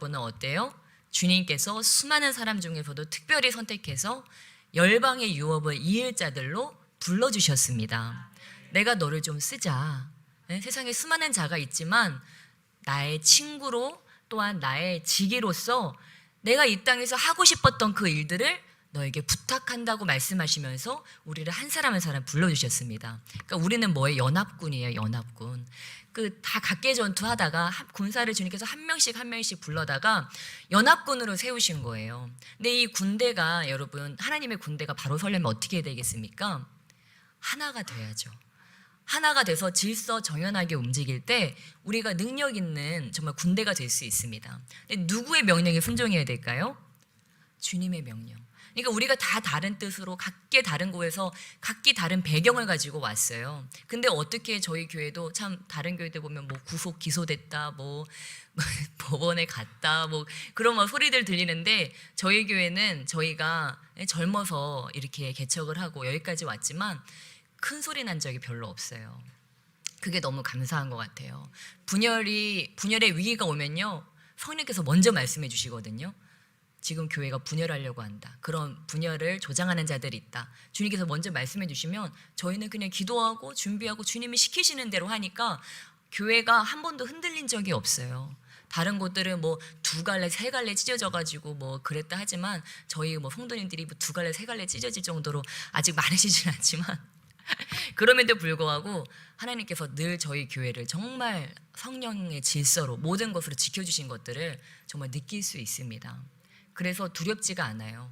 연합군은 어때요? 주님께서 수많은 사람 중에서도 특별히 선택해서 열방의 유업을 이을 자들로 불러주셨습니다. 내가 너를 좀 쓰자. 네? 세상에 수많은 자가 있지만 나의 친구로 또한 나의 지기로서 내가 이 땅에서 하고 싶었던 그 일들을 너에게 부탁한다고 말씀하시면서 우리를 한 사람 한 사람 불러주셨습니다. 그러니까 우리는 뭐예요? 연합군이에요. 연합군. 다 각계 전투하다가 군사를 주님께서 한 명씩 불러다가 연합군으로 세우신 거예요. 근데 이 군대가 여러분 하나님의 군대가 바로 서려면 어떻게 되겠습니까? 하나가 돼야죠. 하나가 돼서 질서 정연하게 움직일 때 우리가 능력 있는 정말 군대가 될 수 있습니다. 근데 누구의 명령에 순종해야 될까요? 주님의 명령. 그러니까 우리가 다 다른 뜻으로 각기 다른 곳에서 각기 다른 배경을 가지고 왔어요. 근데 어떻게 저희 교회도 참 다른 교회들 보면 뭐 구속 기소됐다, 뭐 법원에 갔다, 뭐 그런 막 소리들 들리는데 저희 교회는 저희가 젊어서 이렇게 개척을 하고 여기까지 왔지만 큰 소리 난 적이 별로 없어요. 그게 너무 감사한 것 같아요. 분열의 위기가 오면요, 성령께서 먼저 말씀해 주시거든요. 지금 교회가 분열하려고 한다. 그런 분열을 조장하는 자들이 있다. 주님께서 먼저 말씀해 주시면 저희는 그냥 기도하고 준비하고 주님이 시키시는 대로 하니까 교회가 한 번도 흔들린 적이 없어요. 다른 곳들은 뭐 2갈래, 3갈래 찢어져가지고 뭐 그랬다 하지만 저희 뭐 성도님들이 뭐 2갈래, 3갈래 찢어질 정도로 아직 많으시진 않지만 그럼에도 불구하고 하나님께서 늘 저희 교회를 정말 성령의 질서로 모든 것으로 지켜주신 것들을 정말 느낄 수 있습니다. 그래서 두렵지가 않아요.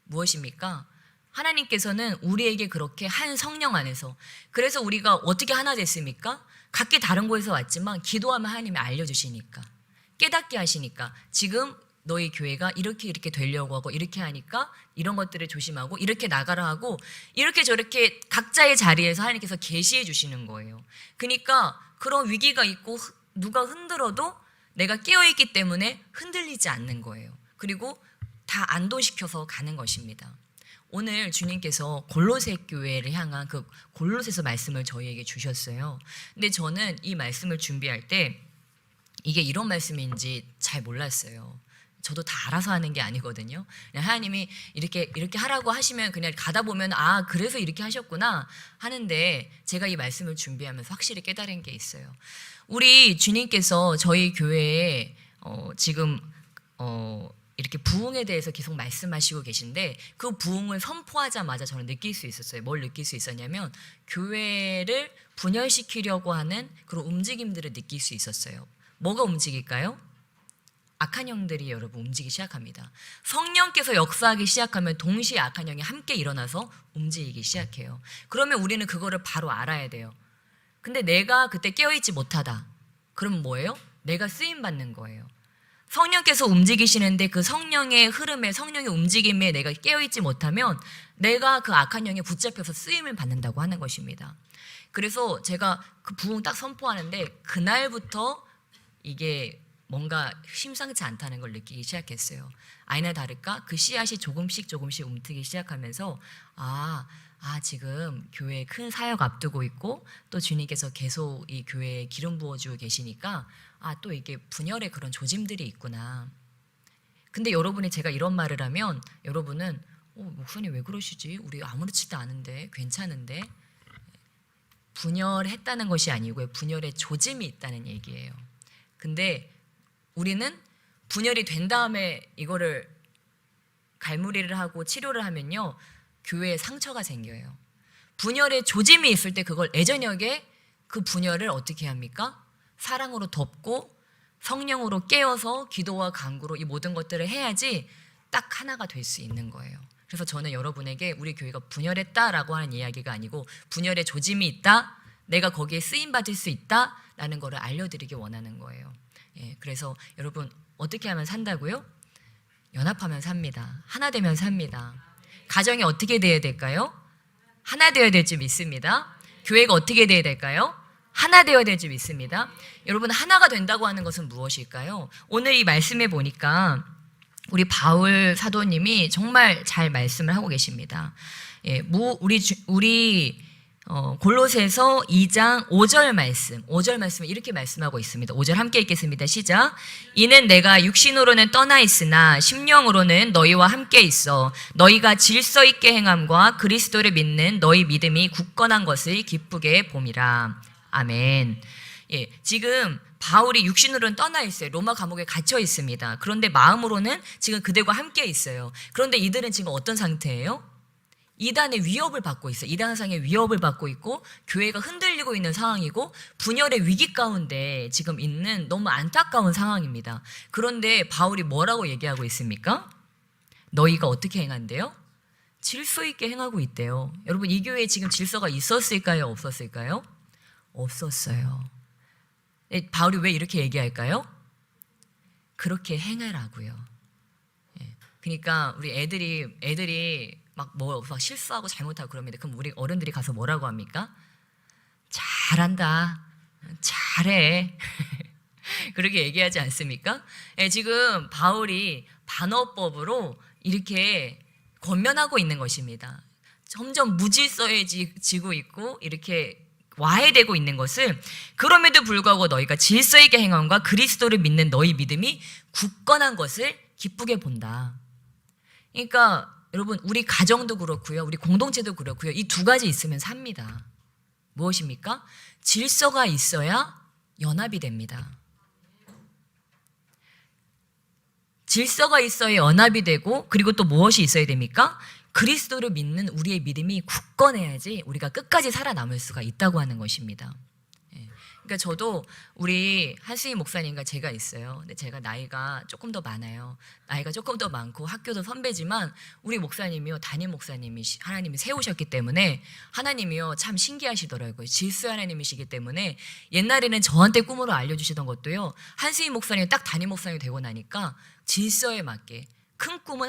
무엇입니까? 하나님께서는 우리에게 그렇게 한 성령 안에서, 그래서 우리가 어떻게 하나 됐습니까? 각기 다른 곳에서 왔지만 기도하면 하나님이 알려주시니까, 깨닫게 하시니까, 지금 너희 교회가 이렇게 되려고 하고 이렇게 하니까 이런 것들을 조심하고 이렇게 나가라 하고 이렇게 저렇게 각자의 자리에서 하나님께서 계시해 주시는 거예요. 그러니까 그런 위기가 있고 누가 흔들어도 내가 깨어있기 때문에 흔들리지 않는 거예요. 그리고 다 안도시켜서 가는 것입니다. 오늘 주님께서 골로새 교회를 향한 그 골로새서 말씀을 저희에게 주셨어요. 근데 저는 이 말씀을 준비할 때 이게 이런 말씀인지 잘 몰랐어요. 저도 다 알아서 하는 게 아니거든요. 그냥 하나님이 이렇게 하라고 하시면 그냥 가다 보면 아 그래서 이렇게 하셨구나 하는데, 제가 이 말씀을 준비하면서 확실히 깨달은 게 있어요. 우리 주님께서 저희 교회에 지금 이렇게 부흥에 대해서 계속 말씀하시고 계신데, 그 부흥을 선포하자마자 저는 느낄 수 있었어요. 뭘 느낄 수 있었냐면 교회를 분열시키려고 하는 그런 움직임들을 느낄 수 있었어요. 뭐가 움직일까요? 악한 영들이 여러분 움직이기 시작합니다. 성령께서 역사하기 시작하면 동시에 악한 영이 함께 일어나서 움직이기 시작해요. 그러면 우리는 그거를 바로 알아야 돼요. 근데 내가 그때 깨어있지 못하다. 그럼 뭐예요? 내가 쓰임받는 거예요. 성령께서 움직이시는데 그 성령의 흐름에, 성령의 움직임에 내가 깨어있지 못하면 내가 그 악한 영에 붙잡혀서 쓰임을 받는다고 하는 것입니다. 그래서 제가 그 부흥 딱 선포하는데 그날부터 이게 뭔가 심상치 않다는 걸 느끼기 시작했어요. 아니나 다를까 그 씨앗이 조금씩 움트기 시작하면서 지금 교회에 큰 사역 앞두고 있고 또 주님께서 계속 이 교회에 기름 부어주고 계시니까 또 이게 분열의 그런 조짐들이 있구나. 근데 여러분이 제가 이런 말을 하면 여러분은 목사님 왜 그러시지? 우리 아무렇지도 않은데 괜찮은데. 분열했다는 것이 아니고요, 분열의 조짐이 있다는 얘기예요. 근데 우리는 분열이 된 다음에 이거를 갈무리를 하고 치료를 하면요, 교회에 상처가 생겨요. 분열의 조짐이 있을 때 그걸 애저녁에 그 분열을 어떻게 합니까? 사랑으로 덮고 성령으로 깨어서 기도와 간구로 이 모든 것들을 해야지 딱 하나가 될 수 있는 거예요. 그래서 저는 여러분에게 우리 교회가 분열했다라고 하는 이야기가 아니고 분열의 조짐이 있다, 내가 거기에 쓰임받을 수 있다라는 거를 알려드리기 원하는 거예요. 그래서 여러분 어떻게 하면 산다고요? 연합하면 삽니다. 하나 되면 삽니다. 가정이 어떻게 돼야 될까요? 하나 되어야 될 줄 믿습니다. 교회가 어떻게 돼야 될까요? 하나 되어야 될 줄 믿습니다. 여러분 하나가 된다고 하는 것은 무엇일까요? 오늘 이 말씀에 보니까 우리 바울 사도님이 정말 잘 말씀을 하고 계십니다. 우리 골로새서 2장 5절 말씀, 5절 말씀은 이렇게 말씀하고 있습니다. 5절 함께 읽겠습니다. 시작. 이는 내가 육신으로는 떠나 있으나 심령으로는 너희와 함께 있어 너희가 질서 있게 행함과 그리스도를 믿는 너희 믿음이 굳건한 것을 기쁘게 봄이라. 아멘. 예, 지금 바울이 육신으로는 떠나 있어요. 로마 감옥에 갇혀 있습니다. 그런데 마음으로는 지금 그들과 함께 있어요. 그런데 이들은 지금 어떤 상태예요? 이단의 위협을 받고 있어요. 이단상의 위협을 받고 있고 교회가 흔들리고 있는 상황이고 분열의 위기 가운데 지금 있는 너무 안타까운 상황입니다. 그런데 바울이 뭐라고 얘기하고 있습니까? 너희가 어떻게 행한대요? 질서 있게 행하고 있대요. 여러분, 이 교회에 지금 질서가 있었을까요? 없었을까요? 없었어요. 바울이 왜 이렇게 얘기할까요? 그렇게 행하라고요. 그러니까 우리 애들이 막 실수하고 잘못하고 그럽니다. 그럼 우리 어른들이 가서 뭐라고 합니까? 잘한다, 잘해. 그렇게 얘기하지 않습니까? 지금 바울이 반어법으로 이렇게 권면하고 있는 것입니다. 점점 무질서해지고 있고 이렇게 와해되고 있는 것을, 그럼에도 불구하고 너희가 질서 있게 행함과 그리스도를 믿는 너희 믿음이 굳건한 것을 기쁘게 본다. 그러니까 여러분, 우리 가정도 그렇고요, 우리 공동체도 그렇고요, 이 두 가지 있으면 삽니다. 무엇입니까? 질서가 있어야 연합이 됩니다. 질서가 있어야 연합이 되고, 그리고 또 무엇이 있어야 됩니까? 그리스도를 믿는 우리의 믿음이 굳건해야지 우리가 끝까지 살아남을 수가 있다고 하는 것입니다. 그러니까 저도 우리 한승희 목사님과 제가 있어요. 근데 제가 나이가 조금 더 많아요. 나이가 조금 더 많고 학교도 선배지만 우리 목사님이요, 담임 목사님이 하나님이 세우셨기 때문에 하나님이요 참 신기하시더라고요. 질서 하나님이시기 때문에 옛날에는 저한테 꿈으로 알려주시던 것도요, 한승희 목사님이 딱 담임 목사님이 되고 나니까 질서에 맞게 큰 꿈은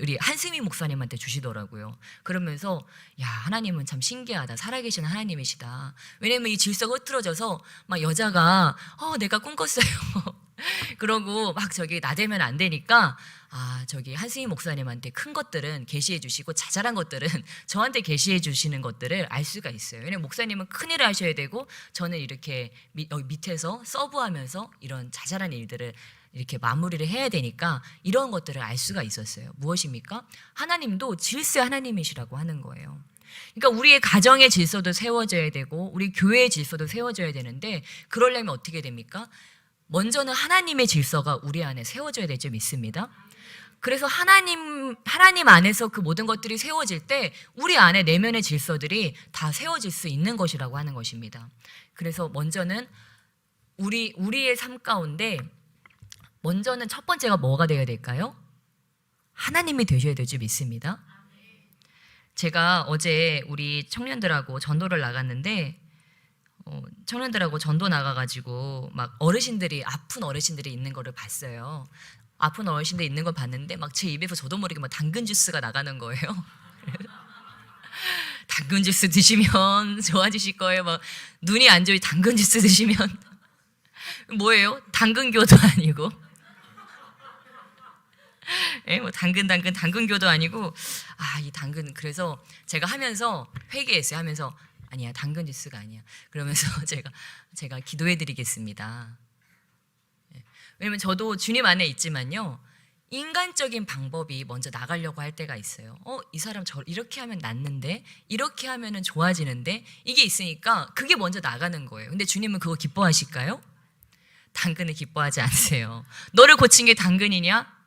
우리 한승희 목사님한테 주시더라고요. 그러면서 야, 하나님은 참 신기하다. 살아계신 하나님이시다. 왜냐면 이 질서가 흐트러져서 막 여자가 내가 꿈 꿨어요. 그러고 막 나대면 안 되니까 저기 한승희 목사님한테 큰 것들은 계시해 주시고 자잘한 것들은 저한테 계시해 주시는 것들을 알 수가 있어요. 왜냐면 목사님은 큰 일을 하셔야 되고 저는 이렇게 밑에서 서브하면서 이런 자잘한 일들을 이렇게 마무리를 해야 되니까 이런 것들을 알 수가 있었어요. 무엇입니까? 하나님도 질서의 하나님이시라고 하는 거예요. 그러니까 우리의 가정의 질서도 세워져야 되고 우리 교회의 질서도 세워져야 되는데, 그러려면 어떻게 됩니까? 먼저는 하나님의 질서가 우리 안에 세워져야 될 줄 믿습니다. 그래서 하나님 안에서 그 모든 것들이 세워질 때 우리 안에 내면의 질서들이 다 세워질 수 있는 것이라고 하는 것입니다. 그래서 먼저는 우리의 삶 가운데 먼저는 첫 번째가 뭐가 되어야 될까요? 하나님이 되셔야 될 줄 믿습니다. 제가 어제 우리 청년들하고 전도를 나갔는데 청년들하고 전도 나가가지고 막 아픈 어르신들이 있는 거를 봤어요. 아픈 어르신들 있는 걸 봤는데 막 제 입에서 저도 모르게 막 당근 주스가 나가는 거예요. 당근 주스 드시면 좋아지실 거예요. 막 눈이 안 좋이 당근 주스 드시면 뭐예요? 당근교도 아니고 뭐 당근교도 아니고 이 당근. 그래서 제가 하면서 회개했어요. 하면서 아니야, 당근 주스가 아니야. 그러면서 제가 기도해 드리겠습니다. 왜냐면 저도 주님 안에 있지만요, 인간적인 방법이 먼저 나가려고 할 때가 있어요. 이 사람 이렇게 하면 낫는데, 이렇게 하면은 좋아지는데, 이게 있으니까 그게 먼저 나가는 거예요. 근데 주님은 그거 기뻐하실까요? 당근을 기뻐하지 않으세요. 너를 고친 게 당근이냐?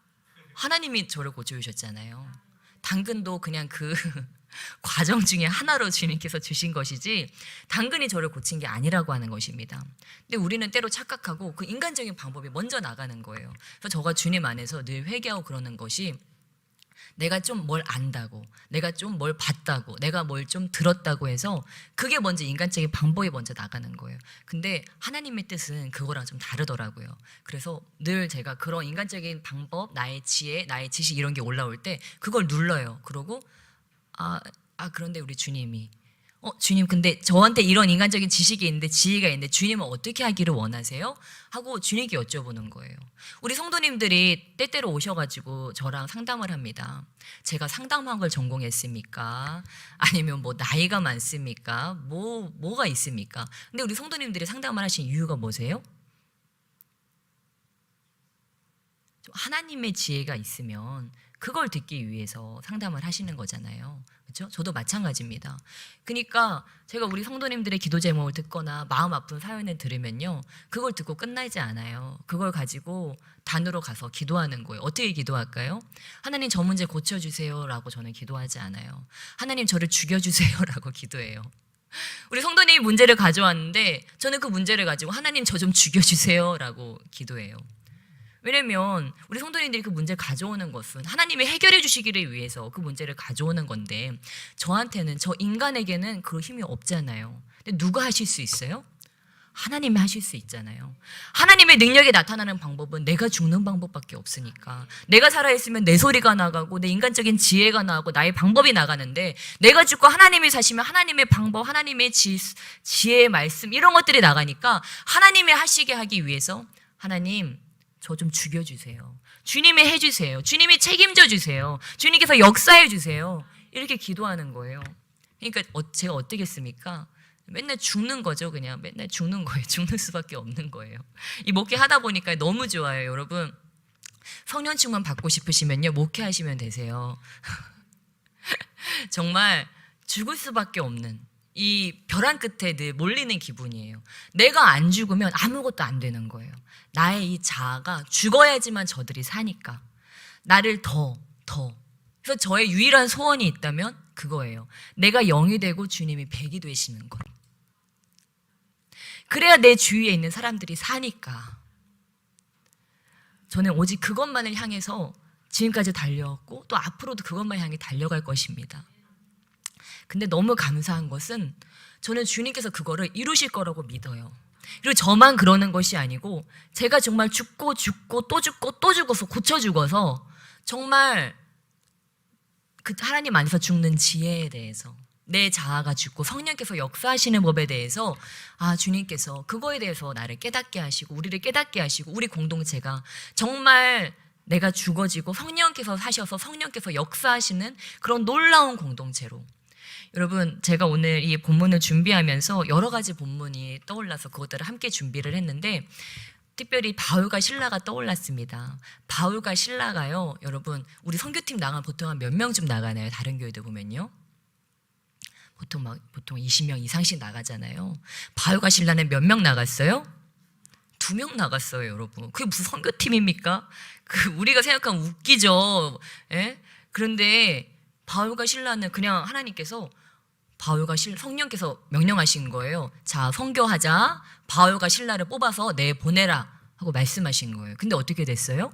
하나님이 저를 고쳐주셨잖아요. 당근도 그냥 그 과정 중에 하나로 주님께서 주신 것이지 당근이 저를 고친 게 아니라고 하는 것입니다. 근데 우리는 때로 착각하고 그 인간적인 방법이 먼저 나가는 거예요. 그래서 저가 주님 안에서 늘 회개하고 그러는 것이, 내가 좀 뭘 안다고, 내가 좀 뭘 봤다고, 내가 뭘 좀 들었다고 해서 그게 먼저 인간적인 방법이 먼저 나가는 거예요. 근데 하나님의 뜻은 그거랑 좀 다르더라고요. 그래서 늘 제가 그런 인간적인 방법, 나의 지혜, 나의 지식 이런 게 올라올 때 그걸 눌러요. 그러고 그런데 우리 주님이 주님, 근데 저한테 이런 인간적인 지식이 있는데 지혜가 있는데 주님은 어떻게 하기를 원하세요? 하고 주님께 여쭤보는 거예요. 우리 성도님들이 때때로 오셔가지고 저랑 상담을 합니다. 제가 상담학을 전공했습니까? 아니면 뭐 나이가 많습니까? 뭐가 있습니까? 근데 우리 성도님들이 상담을 하신 이유가 뭐세요? 하나님의 지혜가 있으면 그걸 듣기 위해서 상담을 하시는 거잖아요. 그렇죠? 저도 마찬가지입니다. 그러니까 제가 우리 성도님들의 기도 제목을 듣거나 마음 아픈 사연을 들으면요, 그걸 듣고 끝나지 않아요. 그걸 가지고 단으로 가서 기도하는 거예요. 어떻게 기도할까요? 하나님, 저 문제 고쳐주세요라고 저는 기도하지 않아요. 하나님, 저를 죽여주세요라고 기도해요. 우리 성도님이 문제를 가져왔는데 저는 그 문제를 가지고 하나님, 저 좀 죽여주세요라고 기도해요. 왜냐면 우리 성도님들이 그 문제를 가져오는 것은 하나님이 해결해 주시기를 위해서 그 문제를 가져오는 건데, 저한테는, 저 인간에게는 그 힘이 없잖아요. 근데 누가 하실 수 있어요? 하나님이 하실 수 있잖아요. 하나님의 능력이 나타나는 방법은 내가 죽는 방법밖에 없으니까. 내가 살아있으면 내 소리가 나가고 내 인간적인 지혜가 나가고 나의 방법이 나가는데, 내가 죽고 하나님이 사시면 하나님의 방법, 하나님의 지혜의 말씀, 이런 것들이 나가니까 하나님이 하시게 하기 위해서 하나님, 저 좀 죽여주세요. 주님이 해주세요. 주님이 책임져 주세요. 주님께서 역사해 주세요. 이렇게 기도하는 거예요. 그러니까 제가 어떻겠습니까? 맨날 죽는 거죠. 그냥 맨날 죽는 거예요. 죽는 수밖에 없는 거예요. 이 목회 하다 보니까 너무 좋아요. 여러분, 성령 충만 받고 싶으시면요, 목회하시면 되세요. 정말 죽을 수밖에 없는 이 벼랑 끝에 늘 몰리는 기분이에요. 내가 안 죽으면 아무것도 안 되는 거예요. 나의 이 자아가 죽어야지만 저들이 사니까. 나를 더. 그래서 저의 유일한 소원이 있다면 그거예요. 내가 0이 되고 주님이 100이 되시는 것. 그래야 내 주위에 있는 사람들이 사니까. 저는 오직 그것만을 향해서 지금까지 달려왔고 또 앞으로도 그것만 향해 달려갈 것입니다. 근데 너무 감사한 것은 저는 주님께서 그거를 이루실 거라고 믿어요. 그리고 저만 그러는 것이 아니고 제가 정말 죽고 또 죽어서 고쳐 죽어서 정말 그 하나님 안에서 죽는 지혜에 대해서, 내 자아가 죽고 성령께서 역사하시는 법에 대해서 주님께서 그거에 대해서 나를 깨닫게 하시고 우리를 깨닫게 하시고 우리 공동체가 정말 내가 죽어지고 성령께서 사셔서 성령께서 역사하시는 그런 놀라운 공동체로. 여러분, 제가 오늘 이 본문을 준비하면서 여러 가지 본문이 떠올라서 그것들을 함께 준비를 했는데, 특별히 바울과 실라가 떠올랐습니다. 바울과 실라가요, 여러분, 우리 선교팀 나가면 보통 한 몇 명쯤 나가나요? 다른 교회들 보면요, 보통 20명 이상씩 나가잖아요. 바울과 실라는 몇 명 나갔어요? 2명 나갔어요, 여러분. 그게 무슨 선교팀입니까? 우리가 생각하면 웃기죠. 예? 그런데 바울과 실라는 그냥 하나님께서 성령께서 명령하신 거예요. 자, 선교하자. 바울과 실라를 뽑아서 보내라 하고 말씀하신 거예요. 근데 어떻게 됐어요?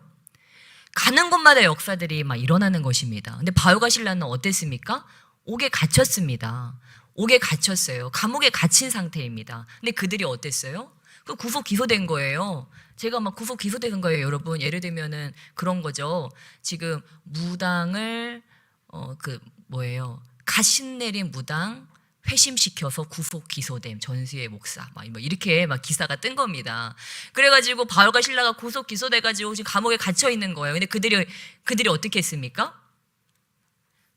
가는 곳마다 역사들이 막 일어나는 것입니다. 근데 바울과 실라는 어땠습니까? 옥에 갇혔습니다. 옥에 갇혔어요. 감옥에 갇힌 상태입니다. 근데 그들이 어땠어요? 구속 기소된 거예요. 제가 막 구속 기소된 거예요, 여러분. 예를 들면은 그런 거죠. 지금 무당을 가신 내린 무당 회심시켜서 구속 기소됨, 전수의 목사, 이렇게 기사가 뜬 겁니다. 그래가지고 바울과 실라가 구속 기소돼가지고 지금 감옥에 갇혀 있는 거예요. 근데 그들이 어떻게 했습니까?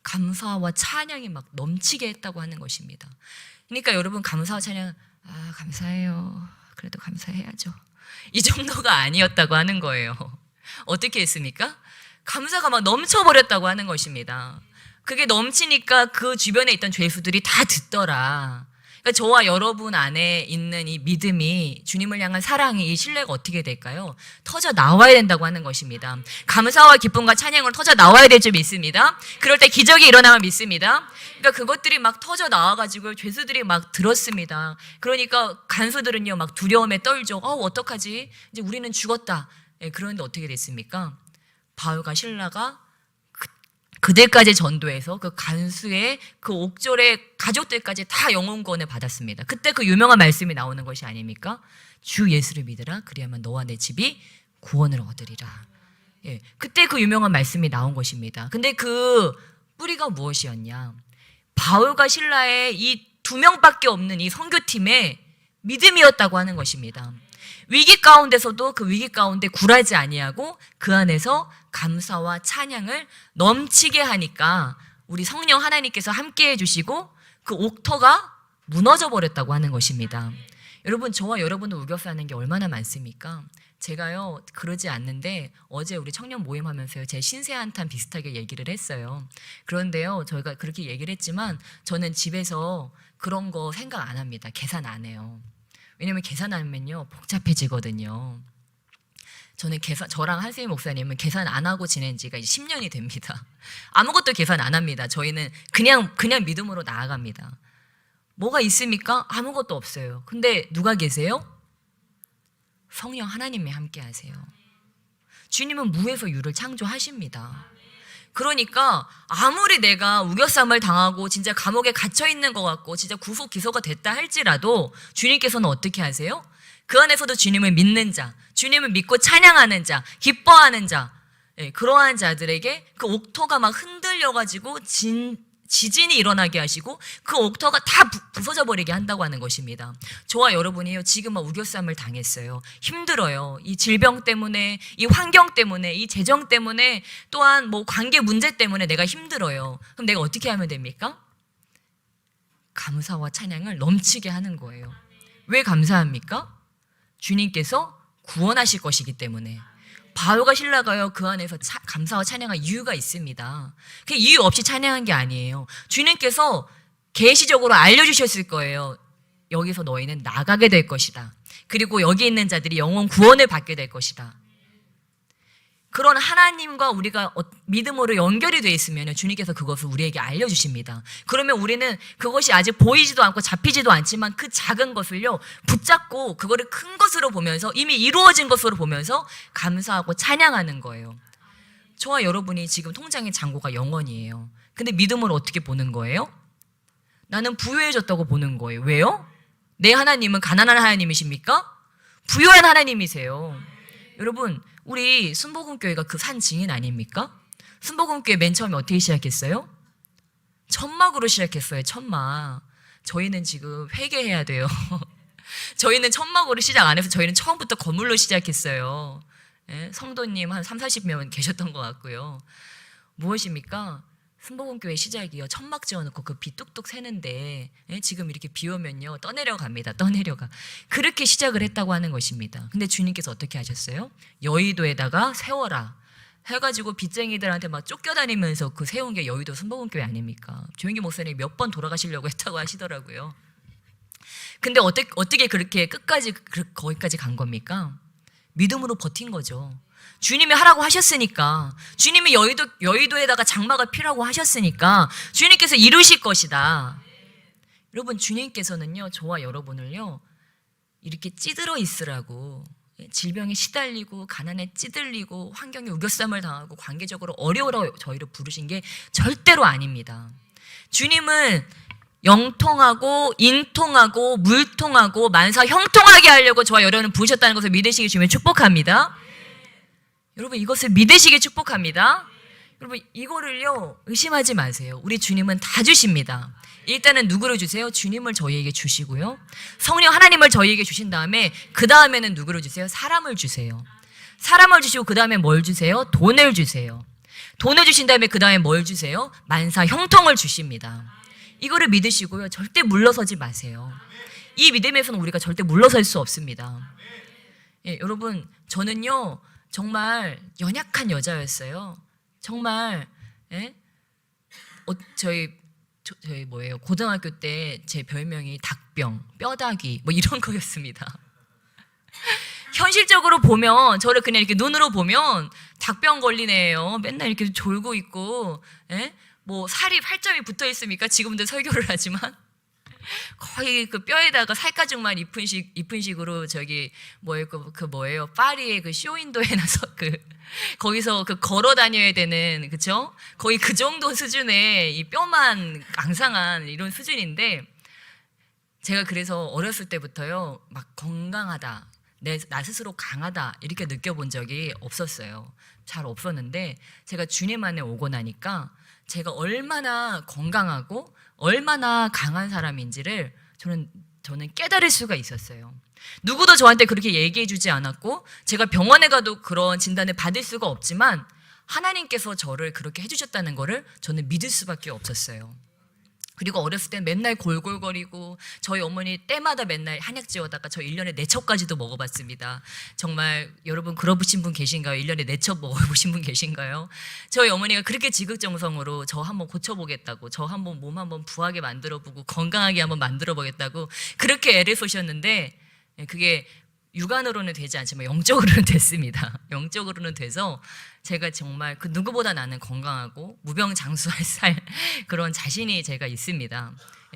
감사와 찬양이 막 넘치게 했다고 하는 것입니다. 그러니까 여러분, 감사와 찬양, 감사해요. 그래도 감사해야죠. 이 정도가 아니었다고 하는 거예요. 어떻게 했습니까? 감사가 막 넘쳐버렸다고 하는 것입니다. 그게 넘치니까 그 주변에 있던 죄수들이 다 듣더라. 그러니까 저와 여러분 안에 있는 이 믿음이, 주님을 향한 사랑이, 이 신뢰가 어떻게 될까요? 터져 나와야 된다고 하는 것입니다. 감사와 기쁨과 찬양으로 터져 나와야 될 줄 믿습니다. 그럴 때 기적이 일어나면 믿습니다. 그러니까 그것들이 막 터져 나와가지고 죄수들이 막 들었습니다. 그러니까 간수들은요, 막 두려움에 떨죠. 어떡하지? 이제 우리는 죽었다. 그런데 어떻게 됐습니까? 바울과 실라가 그들까지 전도해서 그 간수의 그 옥졸의 가족들까지 다 영혼구원을 받았습니다. 그때 그 유명한 말씀이 나오는 것이 아닙니까? 주 예수를 믿으라. 그리하면 너와 내 집이 구원을 얻으리라. 그때 그 유명한 말씀이 나온 것입니다. 근데 그 뿌리가 무엇이었냐? 바울과 실라의 이 2명밖에 없는 이 선교팀의 믿음이었다고 하는 것입니다. 위기 가운데서도 그 위기 가운데 굴하지 아니하고 그 안에서 감사와 찬양을 넘치게 하니까 우리 성령 하나님께서 함께 해주시고 그 옥터가 무너져 버렸다고 하는 것입니다. 여러분, 저와 여러분도 우겨싸는 게 얼마나 많습니까? 제가요 그러지 않는데 어제 우리 청년 모임 하면서요 제 신세 한탄 비슷하게 얘기를 했어요. 그런데요 저희가 그렇게 얘기를 했지만 저는 집에서 그런 거 생각 안 합니다. 계산 안 해요. 왜냐면 계산하면요 복잡해지거든요. 저는 저랑 한세희 목사님은 계산 안 하고 지낸 지가 이제 10년이 됩니다. 아무것도 계산 안 합니다. 저희는 그냥 믿음으로 나아갑니다. 뭐가 있습니까? 아무것도 없어요. 근데 누가 계세요? 성령 하나님이 함께 하세요. 주님은 무에서 유를 창조하십니다. 그러니까 아무리 내가 우겨쌈을 당하고 진짜 감옥에 갇혀 있는 것 같고 진짜 구속 기소가 됐다 할지라도 주님께서는 어떻게 하세요? 그 안에서도 주님을 믿는 자, 주님을 믿고 찬양하는 자, 기뻐하는 자, 그러한 자들에게 그 옥토가 막 흔들려가지고 지진이 일어나게 하시고 그 옥터가 다 부서져 버리게 한다고 하는 것입니다. 저와 여러분이요 지금 막 우겨쌈을 당했어요. 힘들어요. 이 질병 때문에, 이 환경 때문에, 이 재정 때문에, 또한 뭐 관계 문제 때문에 내가 힘들어요. 그럼 내가 어떻게 하면 됩니까? 감사와 찬양을 넘치게 하는 거예요. 왜 감사합니까? 주님께서 구원하실 것이기 때문에. 바울과 신라가요 그 안에서 감사와 찬양할 이유가 있습니다. 그 이유 없이 찬양한 게 아니에요. 주님께서 계시적으로 알려주셨을 거예요. 여기서 너희는 나가게 될 것이다. 그리고 여기 있는 자들이 영원 구원을 받게 될 것이다. 그런 하나님과 우리가 믿음으로 연결이 되어 있으면 주님께서 그것을 우리에게 알려주십니다. 그러면 우리는 그것이 아직 보이지도 않고 잡히지도 않지만 그 작은 것을요 붙잡고 그거를 큰 것으로 보면서 이미 이루어진 것으로 보면서 감사하고 찬양하는 거예요. 저와 여러분이 지금 통장의 잔고가 0원이에요. 근데 믿음으로 어떻게 보는 거예요? 나는 부유해졌다고 보는 거예요. 왜요? 내 하나님은 가난한 하나님이십니까? 부유한 하나님이세요. 여러분, 우리 순복음교회가 그 산 증인 아닙니까? 순복음교회 맨 처음에 어떻게 시작했어요? 천막으로 시작했어요. 천막. 저희는 지금 회개해야 돼요. 저희는 천막으로 시작 안 해서 저희는 처음부터 건물로 시작했어요. 예? 성도님 한 30-40명 계셨던 것 같고요. 무엇입니까? 순복음교회 시작이요. 천막 지어놓고 그 비 뚝뚝 새는데 지금 이렇게 비 오면요 떠내려갑니다. 떠내려가. 그렇게 시작을 했다고 하는 것입니다. 근데 주님께서 어떻게 하셨어요? 여의도에다가 세워라 해가지고 빚쟁이들한테 막 쫓겨다니면서 그 세운 게 여의도 순복음교회 아닙니까? 조영기 목사님이 몇 번 돌아가시려고 했다고 하시더라고요. 근데 어떻게 그렇게 끝까지 거기까지 간 겁니까? 믿음으로 버틴 거죠. 주님이 하라고 하셨으니까, 주님이 여의도에다가 장막을 피라고 하셨으니까 주님께서 이루실 것이다. 여러분, 주님께서는요 저와 여러분을요 이렇게 찌들어 있으라고, 질병에 시달리고 가난에 찌들리고 환경에 우겨쌈을 당하고 관계적으로 어려워라 저희를 부르신 게 절대로 아닙니다. 주님은 영통하고 인통하고 물통하고 만사 형통하게 하려고 저와 여러분을 부르셨다는 것을 믿으시기 주면 축복합니다. 여러분, 이것을 믿으시기 축복합니다. 여러분, 이거를요 의심하지 마세요. 우리 주님은 다 주십니다. 일단은 누구를 주세요? 주님을 저희에게 주시고요, 성령 하나님을 저희에게 주신 다음에 그 다음에는 누구를 주세요? 사람을 주세요. 사람을 주시고 그 다음에 뭘 주세요? 돈을 주세요. 돈을 주신 다음에 그 다음에 뭘 주세요? 만사 형통을 주십니다. 이거를 믿으시고요 절대 물러서지 마세요. 이 믿음에서는 우리가 절대 물러설 수 없습니다. 예, 여러분, 저는요 정말 연약한 여자였어요. 정말. 예? 저희 뭐예요? 고등학교 때 제 별명이 닭병, 뼈다귀 뭐 이런 거였습니다. 현실적으로 보면 저를 그냥 이렇게 눈으로 보면 닭병 걸린 애예요. 맨날 이렇게 졸고 있고, 예? 뭐 살이 8점이 붙어 있습니까? 지금도 설교를 하지만 거의 그 뼈에다가 살가죽만 입은 식으로 저기 뭐예요? 뭐예요? 파리의 그 쇼윈도에 나서 거기서 걸어 다녀야 되는, 그쵸? 거의 그 정도 수준의 이 뼈만 앙상한 이런 수준인데, 제가 그래서 어렸을 때부터요 막 건강하다, 나 스스로 강하다 이렇게 느껴본 적이 없었어요. 잘 없었는데 제가 주님 안에 오고 나니까 제가 얼마나 건강하고 얼마나 강한 사람인지를 저는 깨달을 수가 있었어요. 누구도 저한테 그렇게 얘기해 주지 않았고 제가 병원에 가도 그런 진단을 받을 수가 없지만 하나님께서 저를 그렇게 해주셨다는 거를 저는 믿을 수밖에 없었어요. 그리고 어렸을 땐 맨날 골골거리고 저희 어머니 때마다 맨날 한약 지어다가 저 1년에 4첩까지도 먹어봤습니다. 정말 여러분 그러신 분 계신가요? 1년에 4첩 먹어보신 분 계신가요? 저희 어머니가 그렇게 지극정성으로 저 한번 고쳐보겠다고, 저 한번 몸 한번 부하게 만들어보고 건강하게 한번 만들어보겠다고 그렇게 애를 쏘셨는데 그게 육안으로는 되지 않지만 영적으로는 됐습니다. 영적으로는 돼서 제가 정말 그 누구보다 나는 건강하고 무병장수할 살 그런 자신이 제가 있습니다.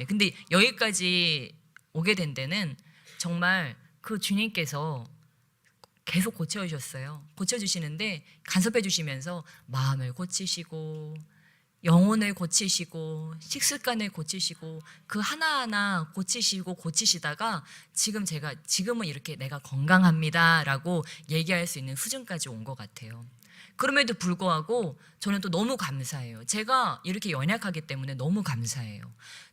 근데 여기까지 오게 된 데는 정말 그 주님께서 계속 고쳐주셨어요. 고쳐주시는데 간섭해 주시면서 마음을 고치시고 영혼을 고치시고 식습관을 고치시고 그 하나하나 고치시다가 지금은 이렇게 내가 건강합니다라고 얘기할 수 있는 수준까지 온 것 같아요. 그럼에도 불구하고 저는 또 너무 감사해요. 제가 이렇게 연약하기 때문에 너무 감사해요.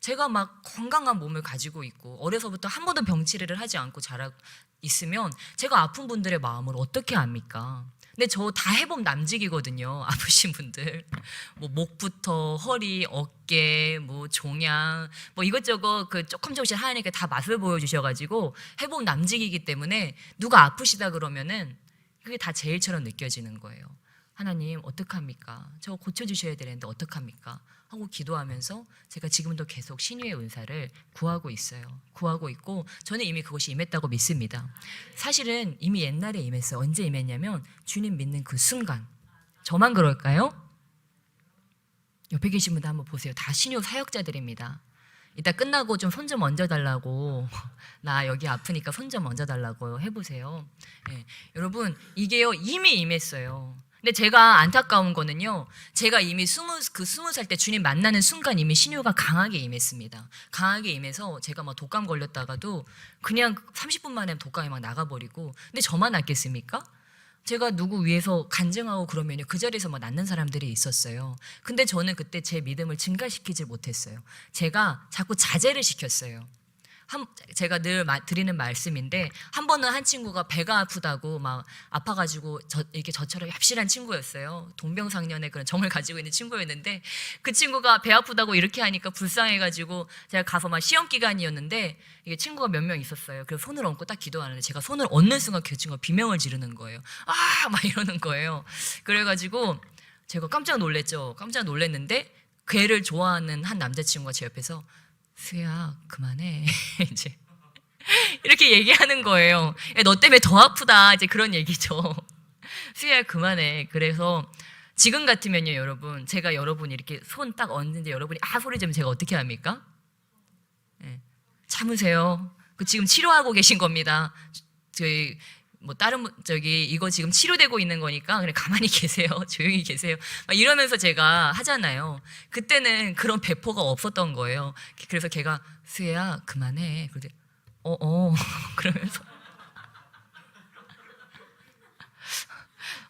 제가 막 건강한 몸을 가지고 있고 어려서부터 한 번도 병치레를 하지 않고 자라 있으면 제가 아픈 분들의 마음을 어떻게 압니까? 근데 저 다 해보면 남직이거든요. 아프신 분들 뭐 목부터 허리, 어깨, 뭐 종양, 뭐 이것저것 그 조금씩 하니까 다 맛을 보여주셔가지고 해보면 남직이기 때문에 누가 아프시다 그러면은 그게 다 제 일처럼 느껴지는 거예요. 하나님 어떡합니까? 저 고쳐주셔야 되는데 어떡합니까? 하고 기도하면서 제가 지금도 계속 신유의 은사를 구하고 있어요. 구하고 있고 저는 이미 그것이 임했다고 믿습니다. 사실은 이미 옛날에 임했어요. 언제 임했냐면 주님 믿는 그 순간. 저만 그럴까요? 옆에 계신 분들 한번 보세요. 다 신유 사역자들입니다. 이따 끝나고 좀 손 좀 얹어달라고 나 여기 아프니까 손 좀 얹어달라고 해보세요. 네. 여러분 이게요 이미 임했어요. 근데 제가 안타까운 거는요, 제가 이미 20살 때 주님 만나는 순간 이미 신유가 강하게 임했습니다. 강하게 임해서 제가 막 독감 걸렸다가도 그냥 30분 만에 독감이 막 나가버리고, 근데 저만 낫겠습니까? 제가 누구 위해서 간증하고 그러면요, 그 자리에서 막 낫는 사람들이 있었어요. 근데 저는 그때 제 믿음을 증가시키지 못했어요. 제가 자꾸 자제를 시켰어요. 제가 늘 드리는 말씀인데 한 번은 한 친구가 배가 아프다고 막 아파가지고 이렇게 저처럼 얍실한 친구였어요. 동병상련의 그런 정을 가지고 있는 친구였는데 그 친구가 배 아프다고 이렇게 하니까 불쌍해가지고 제가 가서 막 시험 기간이었는데 이게 친구가 몇 명 있었어요. 그래서 손을 얹고 딱 기도하는데 제가 손을 얹는 순간 그 친구가 비명을 지르는 거예요. 아! 막 이러는 거예요. 그래가지고 제가 깜짝 놀랐죠. 깜짝 놀랐는데 걔를 좋아하는 한 남자친구가 제 옆에서 수야 그만해 이제 이렇게 얘기하는 거예요. 야, 너 때문에 더 아프다 이제 그런 얘기죠. 수야 그만해. 그래서 지금 같으면요 여러분 제가 여러분 이렇게 손 딱 얹는데 여러분이 아 소리 지르면 제가 어떻게 합니까? 네. 참으세요. 그 지금 치료하고 계신 겁니다. 저희 뭐 다른 이거 지금 치료되고 있는 거니까 그냥 가만히 계세요. 조용히 계세요. 막 이러면서 제가 하잖아요. 그때는 그런 배포가 없었던 거예요. 그래서 걔가 수혜야 그만해. 그런데 그러면서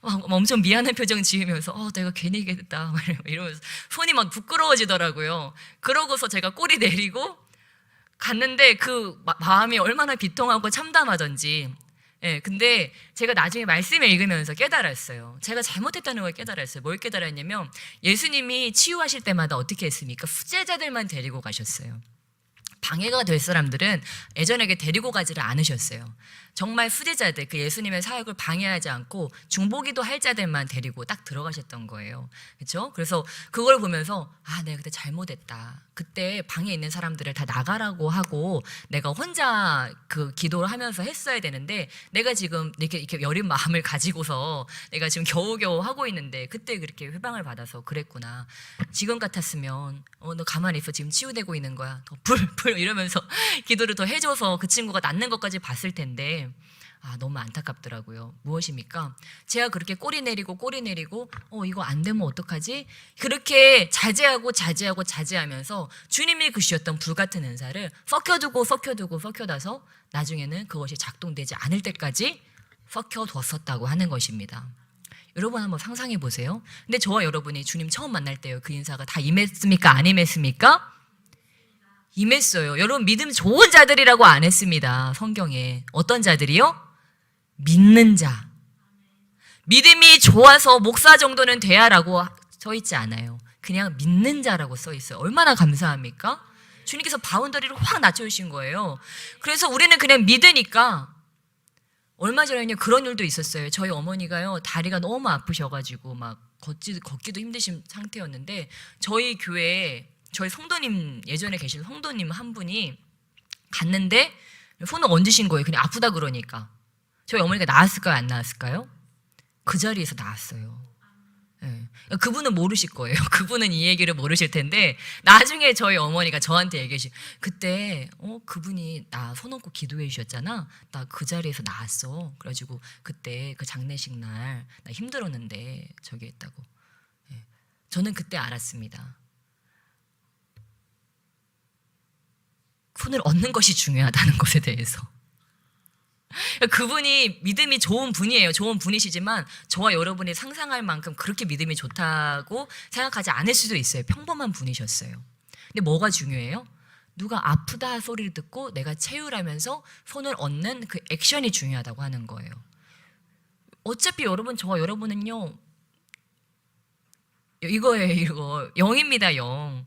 엄청 미안한 표정 지으면서 내가 괜히 얘기했다 이러면서 손이 막 부끄러워지더라고요. 그러고서 제가 꼬리 내리고 갔는데 그 마음이 얼마나 비통하고 참담하던지. 예, 근데 제가 나중에 말씀을 읽으면서 깨달았어요. 제가 잘못했다는 걸 깨달았어요. 뭘 깨달았냐면 예수님이 치유하실 때마다 어떻게 했습니까? 후제자들만 데리고 가셨어요. 방해가 될 사람들은 예전에게 데리고 가지를 않으셨어요. 정말 후제자들, 그 예수님의 사역을 방해하지 않고 중보기도 할 자들만 데리고 딱 들어가셨던 거예요. 그렇죠? 그래서 그걸 보면서 내가 그때 잘못했다. 그때 방에 있는 사람들을 다 나가라고 하고 내가 혼자 그 기도를 하면서 했어야 되는데 내가 지금 이렇게 여린 마음을 가지고서 내가 지금 겨우겨우 하고 있는데 그때 그렇게 회방을 받아서 그랬구나. 지금 같았으면 너 가만히 있어. 지금 치유되고 있는 거야. 더 불 이러면서 기도를 더 해줘서 그 친구가 낫는 것까지 봤을 텐데 너무 안타깝더라고요. 무엇입니까? 제가 그렇게 꼬리 내리고 이거 안 되면 어떡하지? 그렇게 자제하면서 주님이 주셨던 불같은 은사를 섞여둬서 나중에는 그것이 작동되지 않을 때까지 섞여뒀었다고 하는 것입니다. 여러분 한번 상상해 보세요. 근데 저와 여러분이 주님 처음 만날 때요, 그 인사가 다 임했습니까? 안 임했습니까? 임했어요. 여러분 믿음 좋은 자들이라고 안 했습니다. 성경에. 어떤 자들이요? 믿는 자. 믿음이 좋아서 목사 정도는 돼야라고 써 있지 않아요. 그냥 믿는 자라고 써 있어요. 얼마나 감사합니까? 주님께서 바운더리를 확 낮춰주신 거예요. 그래서 우리는 그냥 믿으니까. 얼마 전에는요, 그런 일도 있었어요. 저희 어머니가요, 다리가 너무 아프셔가지고 막 걷기도 힘드신 상태였는데, 저희 교회에 저희 성도님, 예전에 계신 성도님 한 분이 갔는데 손을 얹으신 거예요. 그냥 아프다 그러니까. 저희 어머니가 나았을까요? 안 나았을까요? 그 자리에서 나았어요. 네. 그분은 모르실 거예요. 그분은 이 얘기를 모르실 텐데, 나중에 저희 어머니가 저한테 얘기하시, 그때 그분이 나 손 얹고 기도해 주셨잖아. 나 그 자리에서 나았어. 그래가지고 그때 그 장례식 날 나 힘들었는데 저기 했다고. 네. 저는 그때 알았습니다. 손을 얹는 것이 중요하다는 것에 대해서. 그분이 믿음이 좋은 분이에요. 좋은 분이시지만 저와 여러분이 상상할 만큼 그렇게 믿음이 좋다고 생각하지 않을 수도 있어요. 평범한 분이셨어요. 근데 뭐가 중요해요? 누가 아프다 소리를 듣고 내가 채우라면서 손을 얹는 그 액션이 중요하다고 하는 거예요. 어차피 여러분, 저와 여러분은요, 이거예요, 이거. 영입니다, 영.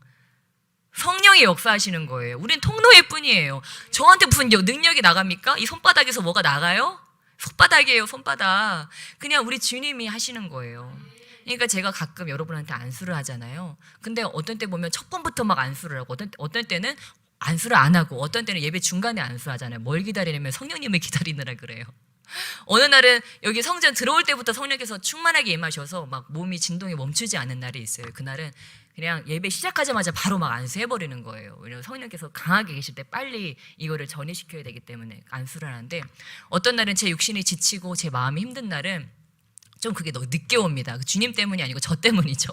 성령이 역사하시는 거예요. 우린 통로일 뿐이에요. 저한테 무슨 능력이 나갑니까? 이 손바닥에서 뭐가 나가요? 손바닥이에요, 손바닥. 그냥 우리 주님이 하시는 거예요. 그러니까 제가 가끔 여러분한테 안수를 하잖아요. 근데 어떤 때 보면 첫 번부터 막 안수를 하고, 어떤 때는 안수를 안 하고, 어떤 때는 예배 중간에 안수하잖아요. 뭘 기다리냐면 성령님을 기다리느라 그래요. 어느 날은 여기 성전 들어올 때부터 성령께서 충만하게 임하셔서 막 몸이 진동이 멈추지 않는 날이 있어요. 그날은 그냥 예배 시작하자마자 바로 막 안수해버리는 거예요. 왜냐면 성령께서 강하게 계실 때 빨리 이거를 전이시켜야 되기 때문에 안수를 하는데, 어떤 날은 제 육신이 지치고 제 마음이 힘든 날은 좀 그게 너무 늦게 옵니다. 주님 때문이 아니고 저 때문이죠.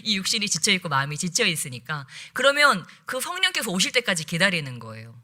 이 육신이 지쳐있고 마음이 지쳐있으니까. 그러면 그 성령께서 오실 때까지 기다리는 거예요.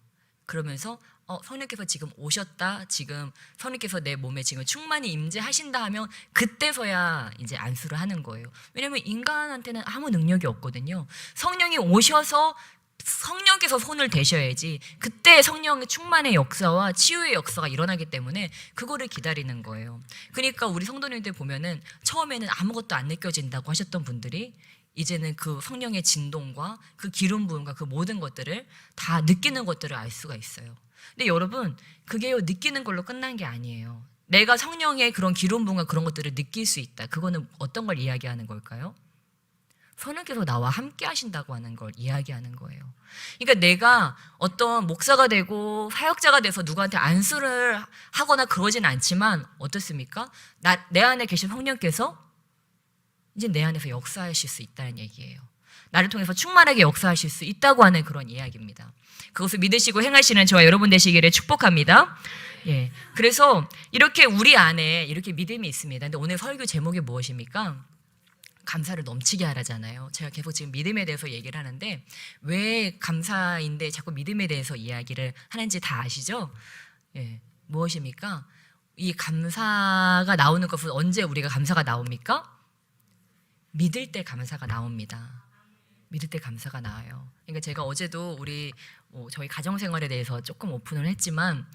그러면서 성령께서 지금 오셨다, 지금 성령께서 내 몸에 지금 충만히 임재하신다 하면 그때서야 이제 안수를 하는 거예요. 왜냐하면 인간한테는 아무 능력이 없거든요. 성령이 오셔서 성령께서 손을 대셔야지 그때 성령의 충만의 역사와 치유의 역사가 일어나기 때문에 그거를 기다리는 거예요. 그러니까 우리 성도님들 보면은 처음에는 아무것도 안 느껴진다고 하셨던 분들이 이제는 그 성령의 진동과 그 기름 부음과 그 모든 것들을 다 느끼는 것들을 알 수가 있어요. 근데 여러분, 그게요, 느끼는 걸로 끝난 게 아니에요. 내가 성령의 그런 기름 부음과 그런 것들을 느낄 수 있다. 그거는 어떤 걸 이야기하는 걸까요? 성령께서 나와 함께 하신다고 하는 걸 이야기하는 거예요. 그러니까 내가 어떤 목사가 되고 사역자가 돼서 누구한테 안수를 하거나 그러진 않지만 어떻습니까? 내 안에 계신 성령께서 이제 내 안에서 역사하실 수 있다는 얘기예요. 나를 통해서 충만하게 역사하실 수 있다고 하는 그런 이야기입니다. 그것을 믿으시고 행하시는 저와 여러분 되시기를 축복합니다. 예. 그래서 이렇게 우리 안에 이렇게 믿음이 있습니다. 근데 오늘 설교 제목이 무엇입니까? 감사를 넘치게 하라잖아요. 제가 계속 지금 믿음에 대해서 얘기를 하는데 왜 감사인데 자꾸 믿음에 대해서 이야기를 하는지 다 아시죠? 예. 무엇입니까? 이 감사가 나오는 것은 언제 우리가 감사가 나옵니까? 믿을 때 감사가 나옵니다. 믿을 때 감사가 나와요. 그러니까 제가 어제도 저희 가정 생활에 대해서 조금 오픈을 했지만,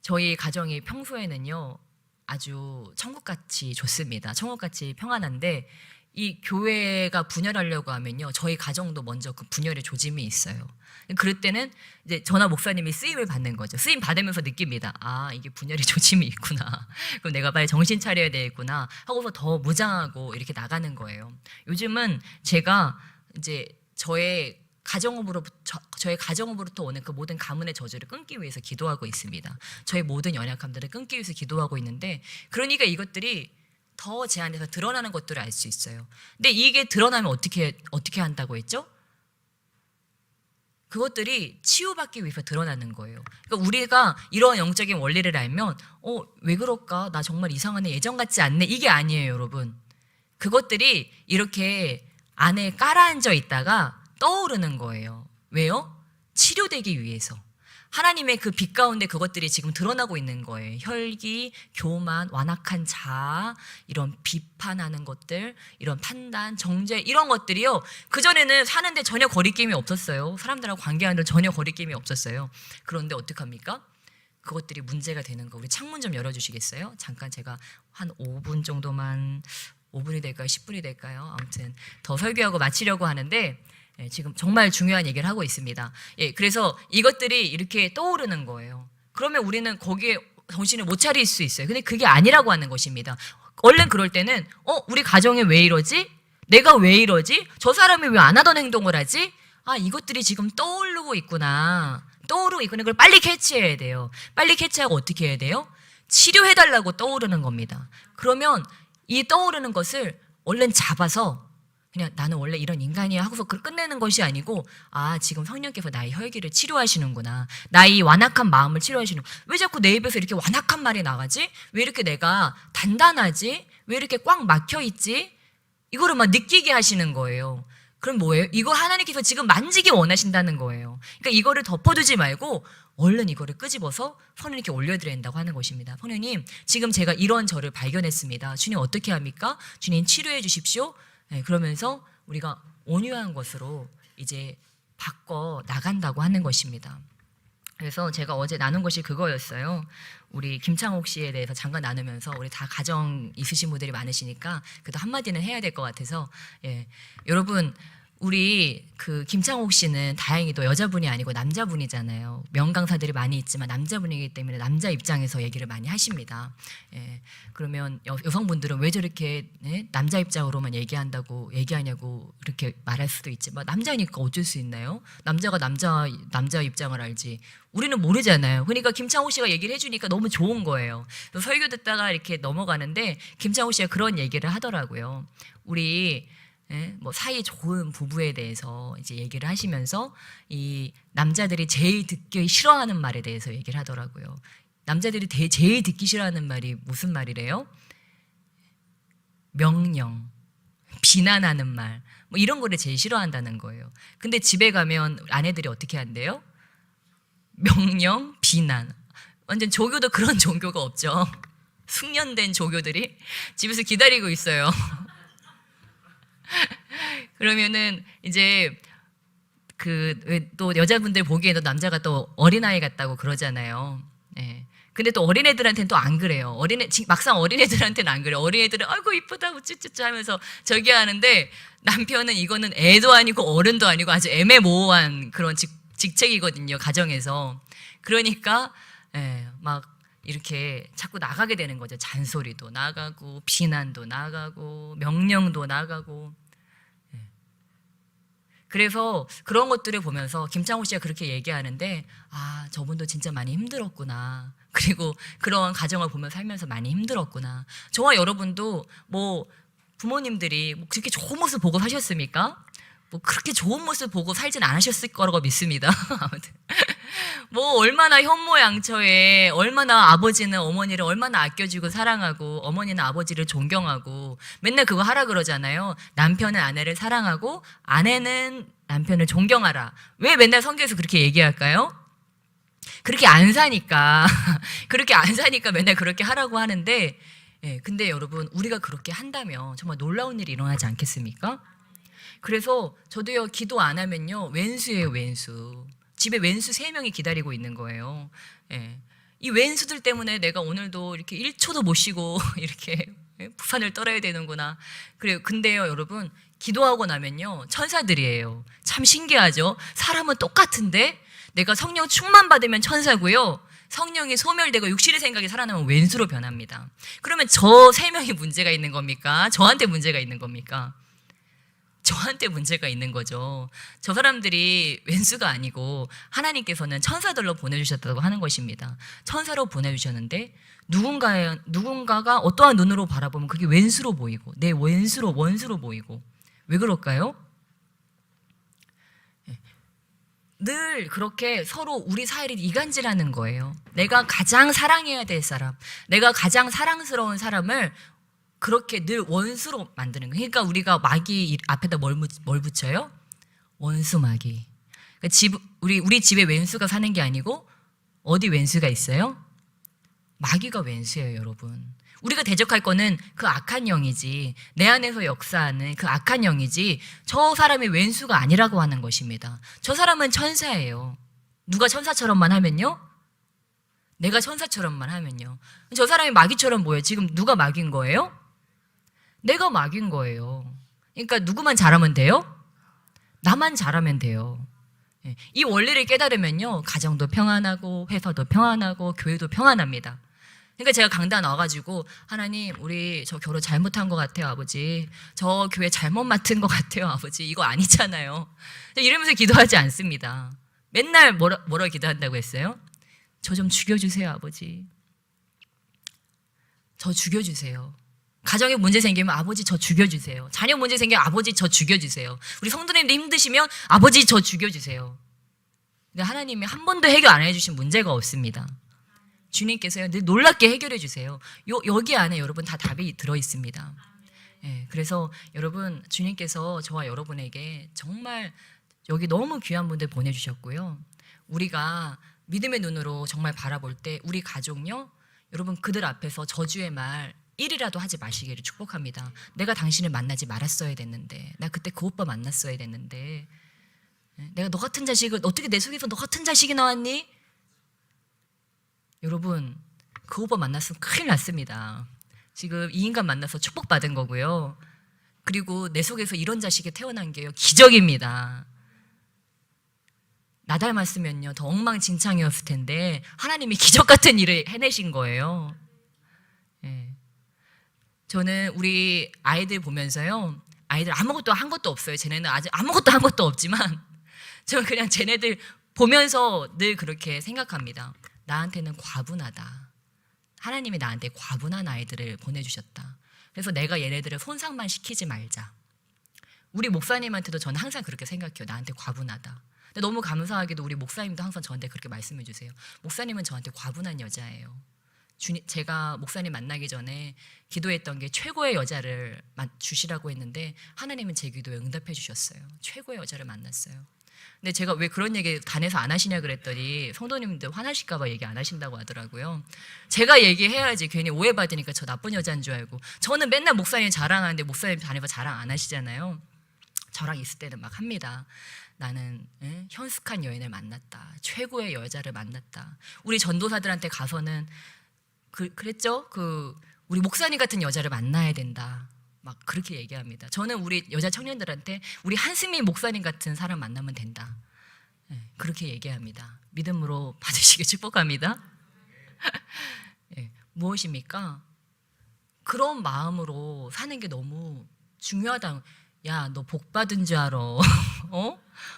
저희 가정이 평소에는요 아주 천국같이 좋습니다. 천국같이 평안한데 이 교회가 분열하려고 하면요 저희 가정도 먼저 그 분열의 조짐이 있어요. 그럴 때는 이제 저나 목사님이 쓰임을 받는 거죠. 쓰임 받으면서 느낍니다. 아, 이게 분열의 조짐이 있구나. 그럼 내가 빨리 정신 차려야 되겠구나 하고서 더 무장하고 이렇게 나가는 거예요. 요즘은 제가 이제 저의 가정으로부터 오는 그 모든 가문의 저주를 끊기 위해서 기도하고 있습니다. 저의 모든 연약함들을 끊기 위해서 기도하고 있는데, 그러니까 이것들이 더 제 안에서 드러나는 것들을 알 수 있어요. 근데 이게 드러나면 어떻게 한다고 했죠? 그것들이 치유받기 위해서 드러나는 거예요. 그러니까 우리가 이런 영적인 원리를 알면 왜 그럴까? 나 정말 이상하네. 예전 같지 않네. 이게 아니에요, 여러분. 그것들이 이렇게 안에 깔아앉아 있다가 떠오르는 거예요. 왜요? 치료되기 위해서. 하나님의 그 빛 가운데 그것들이 지금 드러나고 있는 거예요. 혈기, 교만, 완악한 자아, 이런 비판하는 것들, 이런 판단, 정죄 이런 것들이요. 그전에는 사는데 전혀 거리낌이 없었어요. 사람들하고 관계하는 데 전혀 거리낌이 없었어요. 그런데 어떡합니까? 그것들이 문제가 되는 거. 우리 창문 좀 열어주시겠어요? 잠깐 제가 한 5분 정도만, 5분이 될까요? 10분이 될까요? 아무튼 더 설교하고 마치려고 하는데 지금 정말 중요한 얘기를 하고 있습니다. 그래서 이것들이 이렇게 떠오르는 거예요. 그러면 우리는 거기에 정신을 못 차릴 수 있어요. 근데 그게 아니라고 하는 것입니다. 얼른 그럴 때는 우리 가정에 왜 이러지? 내가 왜 이러지? 저 사람이 왜 안 하던 행동을 하지? 아, 이것들이 지금 떠오르고 있구나. 떠오르고 있구나. 그걸 빨리 캐치해야 돼요. 빨리 캐치하고 어떻게 해야 돼요? 치료해달라고 떠오르는 겁니다. 그러면 이 떠오르는 것을 얼른 잡아서 그냥 나는 원래 이런 인간이야 하고서 그걸 끝내는 것이 아니고, 아, 지금 성령께서 나의 혈기를 치료하시는구나. 나의 완악한 마음을 치료하시는구나. 왜 자꾸 내 입에서 이렇게 완악한 말이 나가지? 왜 이렇게 내가 단단하지? 왜 이렇게 꽉 막혀 있지? 이거를 막 느끼게 하시는 거예요. 그럼 뭐예요? 이거 하나님께서 지금 만지기 원하신다는 거예요. 그러니까 이거를 덮어두지 말고 얼른 이거를 끄집어서 성령님께 올려드려야 된다고 하는 것입니다. 성령님, 지금 제가 이런 저를 발견했습니다. 주님 어떻게 합니까? 주님 치료해 주십시오. 그러면서 우리가 온유한 것으로 이제 바꿔 나간다고 하는 것입니다. 그래서 제가 어제 나눈 것이 그거였어요. 우리 김창옥 씨에 대해서 잠깐 나누면서 우리 다 가정 있으신 분들이 많으시니까 그래도 한마디는 해야 될 것 같아서, 여러분, 우리 그 김창옥 씨는 다행히도 여자분이 아니고 남자분이잖아요. 명강사들이 많이 있지만 남자분이기 때문에 남자 입장에서 얘기를 많이 하십니다. 그러면 여성분들은 왜 저렇게 남자 입장으로만 얘기하냐고 이렇게 말할 수도 있지만, 남자니까 어쩔 수 있나요? 남자가 남자 입장을 알지. 우리는 모르잖아요. 그러니까 김창옥 씨가 얘기를 해주니까 너무 좋은 거예요. 설교 듣다가 이렇게 넘어가는데 김창옥 씨가 그런 얘기를 하더라고요. 우리 뭐 사이 좋은 부부에 대해서 이제 얘기를 하시면서 이 남자들이 제일 듣기 싫어하는 말에 대해서 얘기를 하더라고요. 남자들이 제일 듣기 싫어하는 말이 무슨 말이래요? 명령, 비난하는 말, 뭐 이런 거를 제일 싫어한다는 거예요. 근데 집에 가면 아내들이 어떻게 한대요? 명령, 비난. 완전 조교도 그런 종교가 없죠. 숙련된 조교들이 집에서 기다리고 있어요. 그러면은 이제 그 또 여자분들 보기에도 남자가 또 어린아이 같다고 그러잖아요. 근데 또 어린애들한테는 또 안 그래요. 막상 어린애들한테는 안 그래요. 어린애들은 아이고 이쁘다 우쭈쭈쭈 하면서 저기 하는데, 남편은 이거는 애도 아니고 어른도 아니고 아주 애매모호한 그런 직책이거든요, 가정에서. 그러니까 막 이렇게 자꾸 나가게 되는 거죠. 잔소리도 나가고 비난도 나가고 명령도 나가고. 그래서 그런 것들을 보면서 김창호 씨가 그렇게 얘기하는데, 아, 저분도 진짜 많이 힘들었구나. 그리고 그런 가정을 보며 살면서 많이 힘들었구나. 저와 여러분도 뭐 부모님들이 뭐 그렇게 좋은 모습 보고 사셨습니까? 뭐 그렇게 좋은 모습 보고 살진 않으셨을 거라고 믿습니다. 아무튼 뭐 얼마나 현모양처에, 얼마나 아버지는 어머니를 얼마나 아껴주고 사랑하고 어머니는 아버지를 존경하고 맨날 그거 하라 그러잖아요. 남편은 아내를 사랑하고 아내는 남편을 존경하라. 왜 맨날 성경에서 그렇게 얘기할까요? 그렇게 안 사니까 그렇게 안 사니까 맨날 그렇게 하라고 하는데, 근데 여러분, 우리가 그렇게 한다면 정말 놀라운 일이 일어나지 않겠습니까? 그래서 저도요, 기도 안 하면요, 왼수예요, 왼수. 집에 왼수 3명이 기다리고 있는 거예요. 이 왼수들 때문에 내가 오늘도 이렇게 1초도 못 쉬고 이렇게 부산을 떨어야 되는구나. 그래요. 근데요, 여러분, 기도하고 나면요, 천사들이에요. 참 신기하죠? 사람은 똑같은데 내가 성령 충만 받으면 천사고요, 성령이 소멸되고 육신의 생각이 살아나면 왼수로 변합니다. 그러면 저 3명이 문제가 있는 겁니까? 저한테 문제가 있는 겁니까? 저한테 문제가 있는 거죠. 저 사람들이 왼수가 아니고 하나님께서는 천사들로 보내주셨다고 하는 것입니다. 천사로 보내주셨는데 누군가가 어떠한 눈으로 바라보면 그게 왼수로 보이고 내 원수로 보이고. 왜 그럴까요? 늘 그렇게 서로 우리 사이를 이간질하는 거예요. 내가 가장 사랑해야 될 사람, 내가 가장 사랑스러운 사람을 그렇게 늘 원수로 만드는 거예요. 그러니까 우리가 마귀 앞에다 뭘 붙여요? 원수 마귀. 그러니까 우리 집에 왼수가 사는 게 아니고 어디 왼수가 있어요? 마귀가 왼수예요, 여러분. 우리가 대적할 거는 그 악한 영이지, 내 안에서 역사하는 그 악한 영이지, 저 사람이 왼수가 아니라고 하는 것입니다. 저 사람은 천사예요. 누가 천사처럼만 하면요? 내가 천사처럼만 하면요. 저 사람이 마귀처럼 보여요. 지금 누가 마귀인 거예요? 내가 마귀인 거예요. 그러니까 누구만 잘하면 돼요? 나만 잘하면 돼요. 이 원리를 깨달으면요, 가정도 평안하고 회사도 평안하고 교회도 평안합니다. 그러니까 제가 강단 나와가지고 하나님, 우리 저 결혼 잘못한 것 같아요, 아버지. 저 교회 잘못 맡은 것 같아요, 아버지. 이거 아니잖아요. 이러면서 기도하지 않습니다. 맨날 뭐라 기도한다고 했어요? 저 좀 죽여주세요, 아버지. 저 죽여주세요. 가정에 문제 생기면 아버지 저 죽여주세요. 자녀 문제 생기면 아버지 저 죽여주세요. 우리 성도님도 힘드시면 아버지 저 죽여주세요. 근데 하나님이 한 번도 해결 안 해주신 문제가 없습니다. 주님께서요, 늘 놀랍게 해결해 주세요. 여기 안에 여러분 다 답이 들어있습니다. 그래서 여러분, 주님께서 저와 여러분에게 정말 여기 너무 귀한 분들 보내주셨고요. 우리가 믿음의 눈으로 정말 바라볼 때 우리 가족요, 여러분 그들 앞에서 저주의 말 1이라도 하지 마시기를 축복합니다. 내가 당신을 만나지 말았어야 됐는데, 나 그때 그 오빠 만났어야 됐는데, 내가 너 같은 자식을, 어떻게 내 속에서 너 같은 자식이 나왔니? 여러분, 그 오빠 만났으면 큰일 났습니다. 지금 이 인간 만나서 축복받은 거고요. 그리고 내 속에서 이런 자식이 태어난 게요, 기적입니다. 나 닮았으면요 더 엉망진창이었을 텐데 하나님이 기적 같은 일을 해내신 거예요. 저는 우리 아이들 보면서요, 아이들 아무것도 한 것도 없어요. 쟤네는 아직 아무것도 한 것도 없지만 저는 그냥 쟤네들 보면서 늘 그렇게 생각합니다. 나한테는 과분하다. 하나님이 나한테 과분한 아이들을 보내주셨다. 그래서 내가 얘네들을 손상만 시키지 말자. 우리 목사님한테도 저는 항상 그렇게 생각해요. 나한테 과분하다. 근데 너무 감사하게도 우리 목사님도 항상 저한테 그렇게 말씀해 주세요. 목사님은 저한테 과분한 여자예요. 제가 목사님 만나기 전에 기도했던 게 최고의 여자를 주시라고 했는데 하나님은 제 기도에 응답해 주셨어요. 최고의 여자를 만났어요. 근데 제가 왜 그런 얘기 단에서 안 하시냐 그랬더니 성도님들 화나실까 봐 얘기 안 하신다고 하더라고요. 제가 얘기해야지 괜히 오해받으니까 저 나쁜 여자인 줄 알고. 저는 맨날 목사님 자랑하는데 목사님 단에서 자랑 안 하시잖아요. 저랑 있을 때는 막 합니다. 나는 현숙한 여인을 만났다. 최고의 여자를 만났다. 우리 전도사들한테 가서는 그랬죠? 우리 목사님 같은 여자를 만나야 된다. 막 그렇게 얘기합니다. 저는 우리 여자 청년들한테 우리 한승민 목사님 같은 사람 만나면 된다. 그렇게 얘기합니다. 믿음으로 받으시길 축복합니다. 무엇입니까? 그런 마음으로 사는 게 너무 중요하다. 야, 너 복 받은 줄 알아.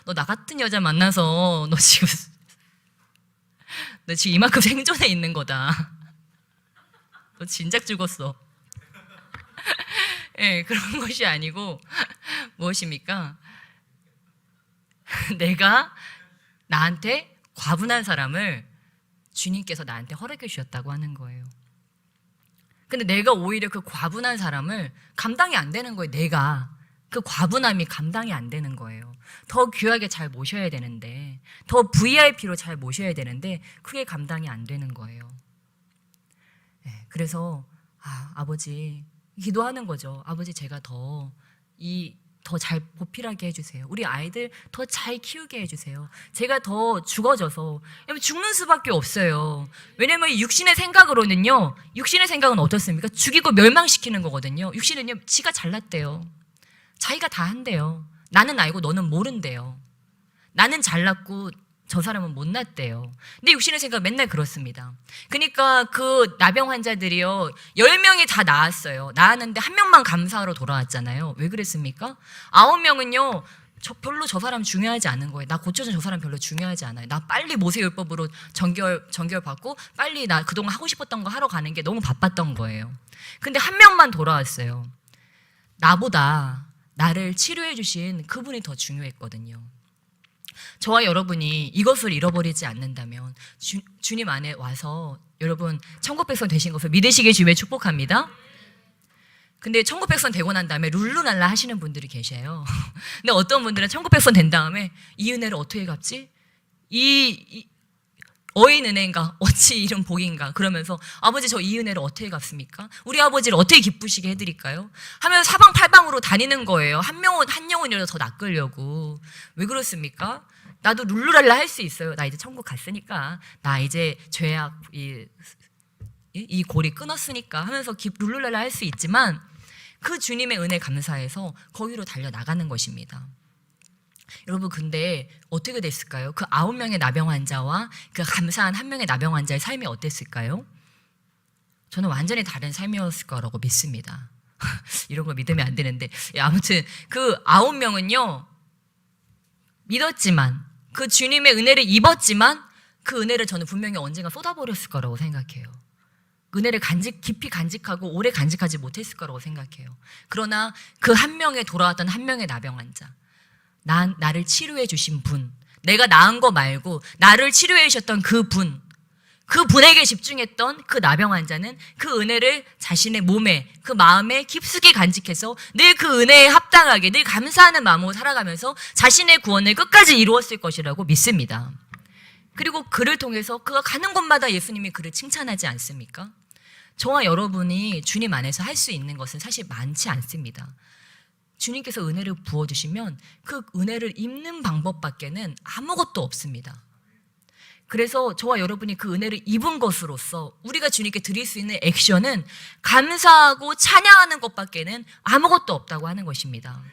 너 나 같은 여자 만나서 너 지금 이만큼 생존해 있는 거다. 너 진작 죽었어. 그런 것이 아니고 무엇입니까? 내가 나한테 과분한 사람을 주님께서 나한테 허락해 주셨다고 하는 거예요. 근데 내가 오히려 그 과분한 사람을 감당이 안 되는 거예요. 내가 그 과분함이 감당이 안 되는 거예요. 더 귀하게 잘 모셔야 되는데, 더 VIP로 잘 모셔야 되는데 그게 감당이 안 되는 거예요. 그래서 아버지 기도하는 거죠. 아버지, 제가 더 잘 보필하게 해주세요. 우리 아이들 더 잘 키우게 해주세요. 제가 더 죽어져서, 죽는 수밖에 없어요. 왜냐면 육신의 생각으로는요, 육신의 생각은 어떻습니까? 죽이고 멸망시키는 거거든요. 육신은요, 지가 잘났대요. 자기가 다 한대요. 나는 알고 너는 모른대요. 나는 잘났고 저 사람은 못났대요. 근데 육신의 생각 맨날 그렇습니다. 그러니까 그 나병 환자들이요, 10명이 다 나았어요. 나았는데 1명만 감사하러 돌아왔잖아요. 왜 그랬습니까? 9명은요 별로 저 사람 중요하지 않은 거예요. 나 고쳐준 저 사람 별로 중요하지 않아요. 나 빨리 모세율법으로 정결 받고 빨리 나 그동안 하고 싶었던 거 하러 가는 게 너무 바빴던 거예요. 근데 1명만 돌아왔어요. 나보다 나를 치료해 주신 그분이 더 중요했거든요. 저와 여러분이 이것을 잃어버리지 않는다면 주님 안에 와서 여러분 천국 백성 되신 것을 믿으시길 주님의 축복합니다. 근데 천국 백성 되고 난 다음에 룰루랄라 하시는 분들이 계셔요. 근데 어떤 분들은 천국 백성 된 다음에 이 은혜를 어떻게 갚지? 어인 은혜인가 어찌 이런 복인가 그러면서 아버지 저 이 은혜를 어떻게 갚습니까? 우리 아버지를 어떻게 기쁘시게 해드릴까요? 하면서 사방팔방으로 다니는 거예요. 한 영혼이라도 더 낚으려고. 왜 그렇습니까? 나도 룰루랄라 할 수 있어요. 나 이제 천국 갔으니까, 나 이제 죄악 이 골이 끊었으니까 하면서 룰루랄라 할 수 있지만 그 주님의 은혜 감사해서 거기로 달려나가는 것입니다. 여러분, 근데 어떻게 됐을까요? 그 9명의 나병 환자와 그 감사한 1명의 나병 환자의 삶이 어땠을까요? 저는 완전히 다른 삶이었을 거라고 믿습니다. 이런 거 믿으면 안 되는데, 아무튼 그 9명은요 믿었지만, 그 주님의 은혜를 입었지만 그 은혜를 저는 분명히 언젠가 쏟아버렸을 거라고 생각해요. 은혜를 깊이 간직하고 오래 간직하지 못했을 거라고 생각해요. 그러나 그 1명에 돌아왔던 1명의 나병 환자, 나를 치료해 주신 분, 내가 나은 거 말고 나를 치료해 주셨던 그 분에게 집중했던 그 나병 환자는 그 은혜를 자신의 몸에, 그 마음에 깊숙이 간직해서 늘 그 은혜에 합당하게 늘 감사하는 마음으로 살아가면서 자신의 구원을 끝까지 이루었을 것이라고 믿습니다. 그리고 그를 통해서 그가 가는 곳마다 예수님이 그를 칭찬하지 않습니까? 저와 여러분이 주님 안에서 할 수 있는 것은 사실 많지 않습니다. 주님께서 은혜를 부어주시면 그 은혜를 입는 방법밖에는 아무것도 없습니다. 그래서 저와 여러분이 그 은혜를 입은 것으로서 우리가 주님께 드릴 수 있는 액션은 감사하고 찬양하는 것밖에는 아무것도 없다고 하는 것입니다.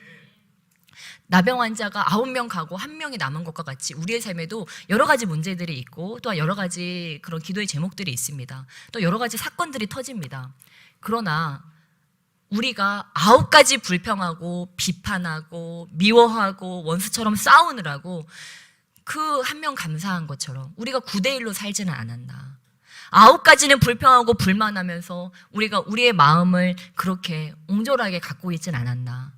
나병 환자가 9명 가고 1명이 남은 것과 같이 우리의 삶에도 여러 가지 문제들이 있고 또 여러 가지 그런 기도의 제목들이 있습니다. 또 여러 가지 사건들이 터집니다. 그러나 우리가 9가지 불평하고 비판하고 미워하고 원수처럼 싸우느라고 그 1명 감사한 것처럼 우리가 9대1로 살지는 않았나. 9가지는 불평하고 불만하면서 우리가 우리의 마음을 그렇게 옹졸하게 갖고 있진 않았나.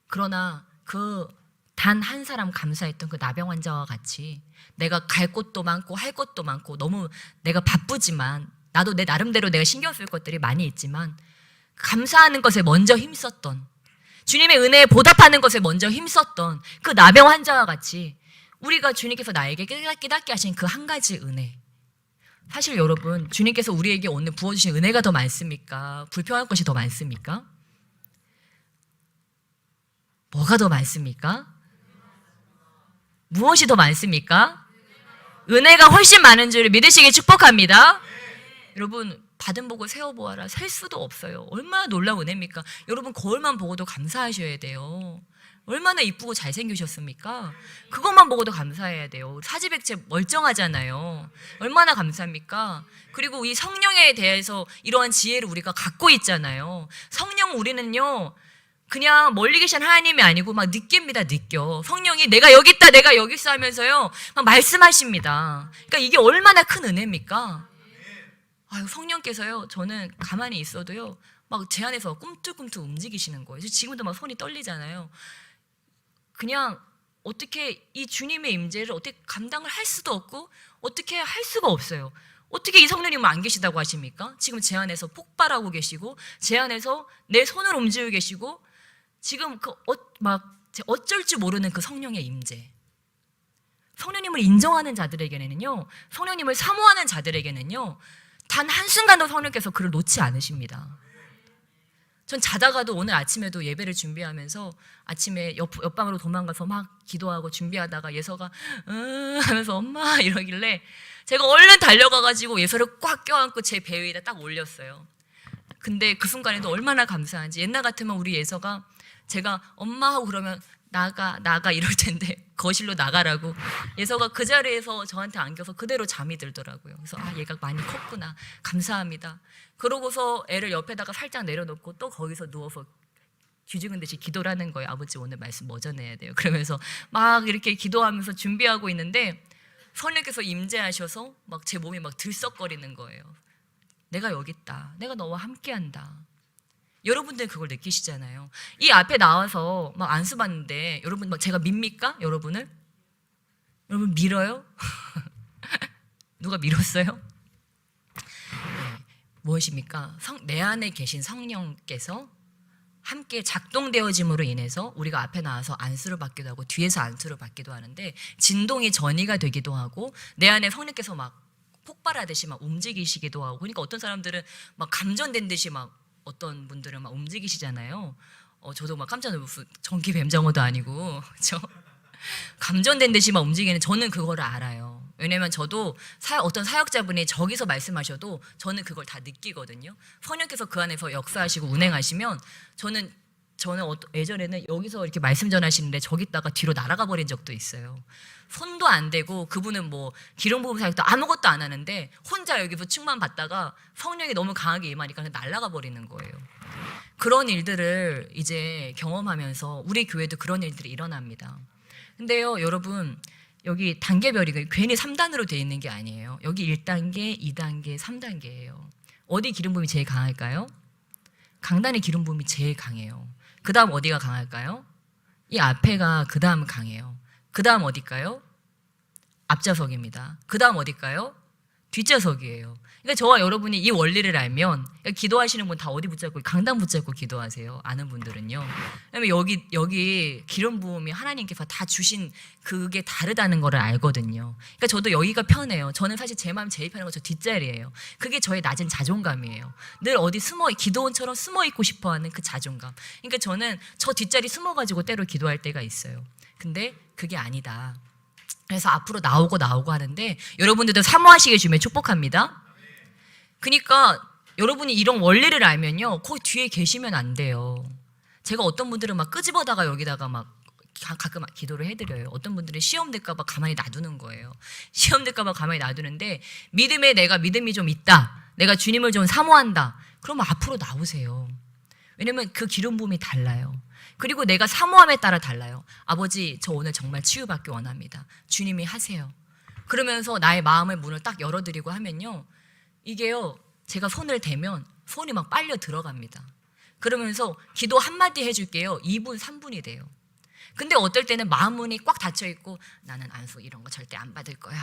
그러나 그 단 한 사람 감사했던 그 나병 환자와 같이 내가 갈 곳도 많고 할 것도 많고 너무 내가 바쁘지만 나도 내 나름대로 내가 신경 쓸 것들이 많이 있지만 감사하는 것에 먼저 힘썼던, 주님의 은혜에 보답하는 것에 먼저 힘썼던 그 나병 환자와 같이 우리가 주님께서 나에게 깨닫게 하신 그 한 가지 은혜, 사실 여러분, 주님께서 우리에게 오늘 부어주신 은혜가 더 많습니까? 불평할 것이 더 많습니까? 뭐가 더 많습니까? 무엇이 더 많습니까? 은혜가 훨씬 많은 줄을 믿으시길 축복합니다. 여러분, 받은 복을 세어보아라. 셀 수도 없어요. 얼마나 놀라운 은혜입니까? 여러분, 거울만 보고도 감사하셔야 돼요. 얼마나 이쁘고 잘생기셨습니까? 그것만 보고도 감사해야 돼요. 사지백체 멀쩡하잖아요. 얼마나 감사합니까? 그리고 이 성령에 대해서 이러한 지혜를 우리가 갖고 있잖아요. 성령 우리는요, 그냥 멀리 계신 하나님이 아니고 막 느낍니다. 느껴. 성령이 내가 여기 있다, 내가 여기 있어 하면서요 막 말씀하십니다. 그러니까 이게 얼마나 큰 은혜입니까? 아유, 성령께서요, 저는 가만히 있어도요 막 제 안에서 꿈틀꿈틀 움직이시는 거예요. 지금도 막 손이 떨리잖아요. 그냥 어떻게 이 주님의 임재를 어떻게 감당을 할 수도 없고 어떻게 할 수가 없어요. 어떻게 이 성령님은 안 계시다고 하십니까? 지금 제 안에서 폭발하고 계시고 제 안에서 내 손을 움직이고 계시고 지금 어쩔 줄 모르는 그 성령의 임재. 성령님을 인정하는 자들에게는요, 성령님을 사모하는 자들에게는요, 단 한순간도 성령께서 그를 놓지 않으십니다. 전 자다가도 오늘 아침에도 예배를 준비하면서 아침에 옆방으로 도망가서 막 기도하고 준비하다가 예서가 하면서 엄마 이러길래 제가 얼른 달려가가지고 예서를 꽉 껴안고 제 배 위에다 딱 올렸어요. 근데 그 순간에도 얼마나 감사한지, 옛날 같으면 우리 예서가 제가 엄마 하고 그러면 나가 이럴 텐데 거실로 나가라고 예서가 그 자리에서 저한테 안겨서 그대로 잠이 들더라고요. 그래서 얘가 많이 컸구나, 감사합니다. 그러고서 애를 옆에다가 살짝 내려놓고 또 거기서 누워서 뒤죽은 듯이 기도를 하는 거예요. 아버지 오늘 말씀 뭐 전해야 돼요? 그러면서 막 이렇게 기도하면서 준비하고 있는데 성령께서 임재하셔서 막 제 몸이 막 들썩거리는 거예요. 내가 여기 있다, 내가 너와 함께한다. 여러분들 그걸 느끼시잖아요. 이 앞에 나와서 막 안수 받는데 여러분 막 제가 밉니까? 여러분을? 여러분 밀어요? 누가 밀었어요? 네. 무엇입니까? 내 안에 계신 성령께서 함께 작동되어짐으로 인해서 우리가 앞에 나와서 안수를 받기도 하고 뒤에서 안수를 받기도 하는데 진동이 전이가 되기도 하고 내 안에 성령께서 막 폭발하듯이 막 움직이시기도 하고 그러니까 어떤 사람들은 막 감전된 듯이 막 어떤 분들은 막 움직이시잖아요. 저도 막 깜짝 놀랐어요. 전기 뱀장어도 아니고 저 감전된 듯이 막 움직이는 저는 그거를 알아요. 왜냐면 저도 어떤 사역자분이 저기서 말씀하셔도 저는 그걸 다 느끼거든요. 성령께서 그 안에서 역사하시고 운행하시면 저는 예전에는 여기서 이렇게 말씀 전하시는데 저기다가 뒤로 날아가 버린 적도 있어요. 손도 안 대고 그분은 뭐 기름 부음 사역도 아무것도 안 하는데 혼자 여기서 충만 받다가 성령이 너무 강하게 임하니까 그냥 날아가 버리는 거예요. 그런 일들을 이제 경험하면서 우리 교회도 그런 일들이 일어납니다. 근데요, 여러분, 여기 단계별이 괜히 3단으로 되어 있는 게 아니에요. 여기 1단계, 2단계, 3단계예요. 어디 기름 부음이 제일 강할까요? 강단의 기름 부음이 제일 강해요. 그 다음 어디가 강할까요? 이 앞에가 그 다음 강해요. 그 다음 어딜까요? 앞좌석입니다. 그 다음 어딜까요? 뒷좌석이에요. 그러니까 저와 여러분이 이 원리를 알면 기도하시는 분 다 어디 붙잡고 강단 붙잡고 기도하세요. 아는 분들은요. 왜냐면 여기 기름 부음이 하나님께서 다 주신 그게 다르다는 걸 알거든요. 그러니까 저도 여기가 편해요. 저는 사실 제 마음 제일 편한 건 저 뒷자리예요. 그게 저의 낮은 자존감이에요. 늘 어디 기도원처럼 숨어 있고 싶어하는 그 자존감. 그러니까 저는 저 뒷자리 숨어가지고 때로 기도할 때가 있어요. 근데 그게 아니다. 그래서 앞으로 나오고 하는데 여러분들도 사모하시길 주면 축복합니다. 그러니까 여러분이 이런 원리를 알면요, 거기 뒤에 계시면 안 돼요. 제가 어떤 분들은 막 끄집어다가 여기다가 막 가끔 기도를 해드려요. 어떤 분들은 시험 될까봐 가만히 놔두는 거예요. 시험 될까봐 가만히 놔두는데 내가 믿음이 좀 있다, 내가 주님을 좀 사모한다, 그러면 앞으로 나오세요. 왜냐면 그 기름 부음이 달라요. 그리고 내가 사모함에 따라 달라요. 아버지, 저 오늘 정말 치유받기 원합니다. 주님이 하세요. 그러면서 나의 마음의 문을 딱 열어드리고 하면요, 이게요, 제가 손을 대면 손이 막 빨려 들어갑니다. 그러면서 기도 한마디 해줄게요. 2분, 3분이 돼요. 근데 어떨 때는 마음 문이 꽉 닫혀있고 나는 안수 이런 거 절대 안 받을 거야.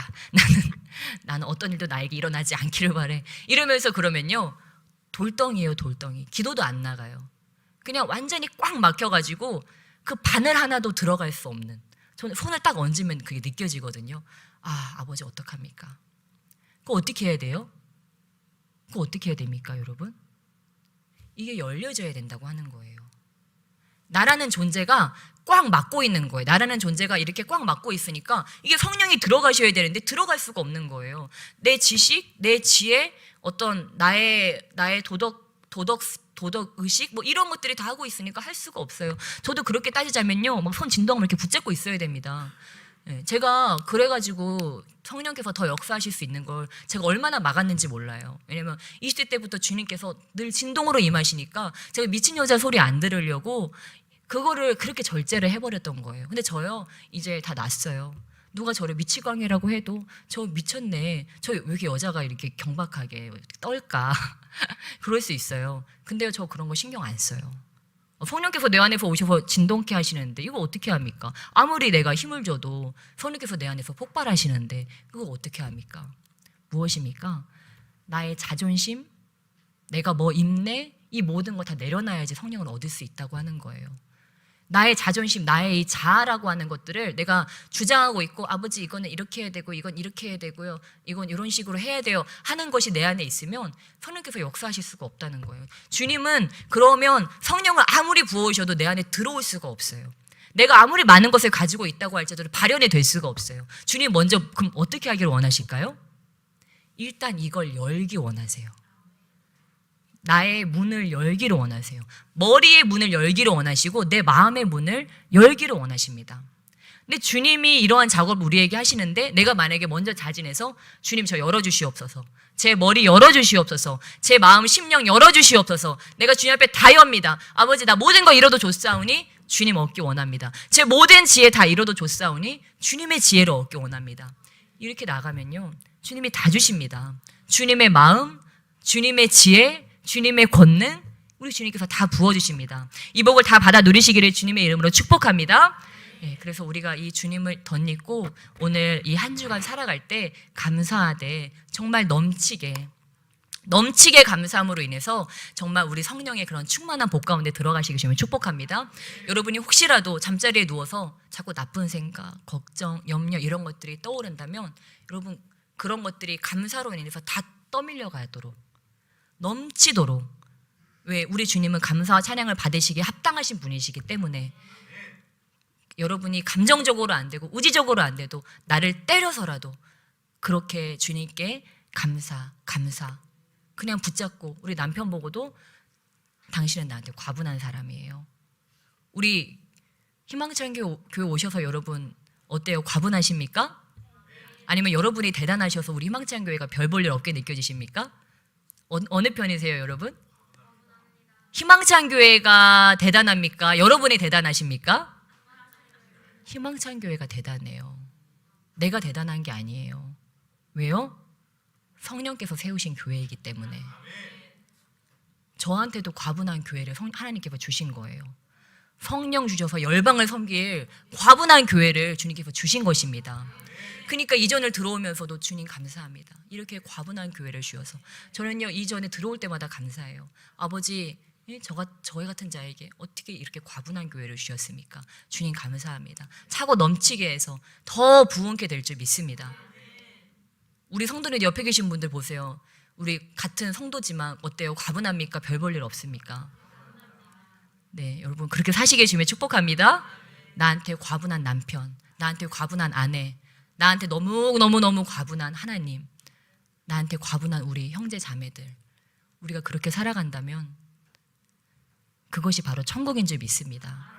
나는 어떤 일도 나에게 일어나지 않기를 바래. 이러면서 그러면요, 돌덩이에요, 돌덩이. 기도도 안 나가요. 그냥 완전히 꽉 막혀가지고 그 바늘 하나도 들어갈 수 없는, 저는 손을 딱 얹으면 그게 느껴지거든요. 아, 아버지 어떡합니까? 그거 어떻게 해야 돼요? 그거 어떻게 해야 됩니까, 여러분? 이게 열려져야 된다고 하는 거예요. 나라는 존재가 꽉 막고 있는 거예요. 나라는 존재가 이렇게 꽉 막고 있으니까 이게 성령이 들어가셔야 되는데 들어갈 수가 없는 거예요. 내 지식, 내 지혜, 어떤 나의 도덕 의식 뭐 이런 것들이 다 하고 있으니까 할 수가 없어요. 저도 그렇게 따지자면요, 막 손 진동을 이렇게 붙잡고 있어야 됩니다. 제가 그래가지고 성령께서 더 역사하실 수 있는 걸 제가 얼마나 막았는지 몰라요. 왜냐면 20대 때부터 주님께서 늘 진동으로 임하시니까 제가 미친 여자 소리 안 들으려고 그거를 그렇게 절제를 해버렸던 거예요. 근데 저요, 이제 다 났어요. 누가 저를 미치광이라고 해도 저 미쳤네, 저 왜 이렇게 여자가 이렇게 경박하게 떨까 그럴 수 있어요. 근데요, 저 그런 거 신경 안 써요. 성령께서 내 안에서 오셔서 진동케 하시는데 이거 어떻게 합니까? 아무리 내가 힘을 줘도 성령께서 내 안에서 폭발하시는데 그거 어떻게 합니까? 무엇입니까? 나의 자존심, 내가 뭐 입네, 이 모든 거 다 내려놔야지 성령을 얻을 수 있다고 하는 거예요. 나의 자존심, 나의 이 자아라고 하는 것들을 내가 주장하고 있고, 아버지 이거는 이렇게 해야 되고 이건 이렇게 해야 되고요, 이건 이런 식으로 해야 돼요 하는 것이 내 안에 있으면 성령께서 역사하실 수가 없다는 거예요. 주님은 그러면 성령을 아무리 부어오셔도 내 안에 들어올 수가 없어요. 내가 아무리 많은 것을 가지고 있다고 할지라도 발현이 될 수가 없어요. 주님 먼저 그럼 어떻게 하기를 원하실까요? 일단 이걸 열기 원하세요. 나의 문을 열기를 원하세요. 머리의 문을 열기를 원하시고 내 마음의 문을 열기를 원하십니다. 근데 주님이 이러한 작업을 우리에게 하시는데 내가 만약에 먼저 자진해서 주님 저 열어주시옵소서, 제 머리 열어주시옵소서, 제 마음 심령 열어주시옵소서, 내가 주님 앞에 다 엽니다. 아버지 나 모든 거 이뤄도 좋사오니 주님 얻기 원합니다. 제 모든 지혜 다 이뤄도 좋사오니 주님의 지혜를 얻기 원합니다. 이렇게 나가면요, 주님이 다 주십니다. 주님의 마음, 주님의 지혜, 주님의 권능, 우리 주님께서 다 부어주십니다. 이 복을 다 받아 누리시기를 주님의 이름으로 축복합니다. 그래서 우리가 이 주님을 덧입고 오늘 이 한 주간 살아갈 때 감사하되 정말 넘치게 넘치게 감사함으로 인해서 정말 우리 성령의 그런 충만한 복 가운데 들어가시기 주면 축복합니다. 여러분이 혹시라도 잠자리에 누워서 자꾸 나쁜 생각, 걱정, 염려 이런 것들이 떠오른다면 여러분 그런 것들이 감사로 인해서 다 떠밀려 가도록 넘치도록, 왜 우리 주님은 감사와 찬양을 받으시기에 합당하신 분이시기 때문에 여러분이 감정적으로 안 되고 의지적으로 안 돼도 나를 때려서라도 그렇게 주님께 감사 그냥 붙잡고, 우리 남편 보고도 당신은 나한테 과분한 사람이에요. 우리 희망찬 교회 오셔서 여러분 어때요? 과분하십니까? 아니면 여러분이 대단하셔서 우리 희망찬 교회가 별 볼 일 없게 느껴지십니까? 어느 편이세요, 여러분? 희망찬 교회가 대단합니까? 여러분이 대단하십니까? 희망찬 교회가 대단해요. 내가 대단한 게 아니에요. 왜요? 성령께서 세우신 교회이기 때문에. 저한테도 과분한 교회를 하나님께서 주신 거예요. 성령 주셔서 열방을 섬길 과분한 교회를 주님께서 주신 것입니다. 그러니까 이전을 들어오면서도 주님 감사합니다. 이렇게 과분한 교회를 주셔서 저는요 이전에 들어올 때마다 감사해요. 아버지, 저희 같은 자에게 어떻게 이렇게 과분한 교회를 주셨습니까? 주님 감사합니다. 차고 넘치게 해서 더 부흥케 될 줄 믿습니다. 우리 성도들 옆에 계신 분들 보세요. 우리 같은 성도지만 어때요? 과분합니까? 별 볼 일 없습니까? 네, 여러분 그렇게 사시게 주면 축복합니다. 나한테 과분한 남편, 나한테 과분한 아내, 나한테 너무 과분한 하나님, 나한테 과분한 우리 형제 자매들, 우리가 그렇게 살아간다면 그것이 바로 천국인 줄 믿습니다.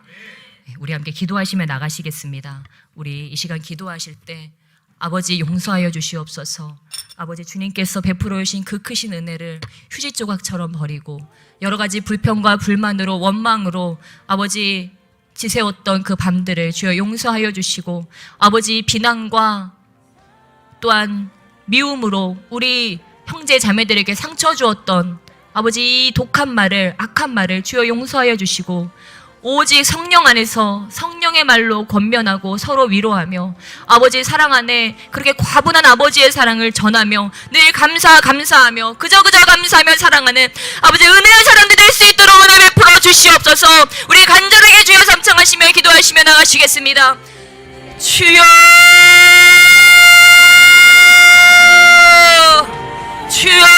네, 우리 함께 기도하시며 나가시겠습니다. 우리 이 시간 기도하실 때 아버지 용서하여 주시옵소서. 아버지 주님께서 베풀어 주신 그 크신 은혜를 휴지 조각처럼 버리고 여러 가지 불평과 불만으로 원망으로 아버지 지새웠던 그 밤들을 주여 용서하여 주시고, 아버지 비난과 또한 미움으로 우리 형제 자매들에게 상처 주었던 아버지 이 독한 말을, 악한 말을 주여 용서하여 주시고, 오직 성령 안에서 성령의 말로 권면하고 서로 위로하며 아버지의 사랑 안에 그렇게 과분한 아버지의 사랑을 전하며 늘 감사하며 그저 감사하며 사랑하는 아버지 은혜의 사람들 될 수 있도록 은혜 베풀어 주시옵소서. 우리 간절하게 주여 삼창하시며 기도하시며 나가시겠습니다. 주여, 주여,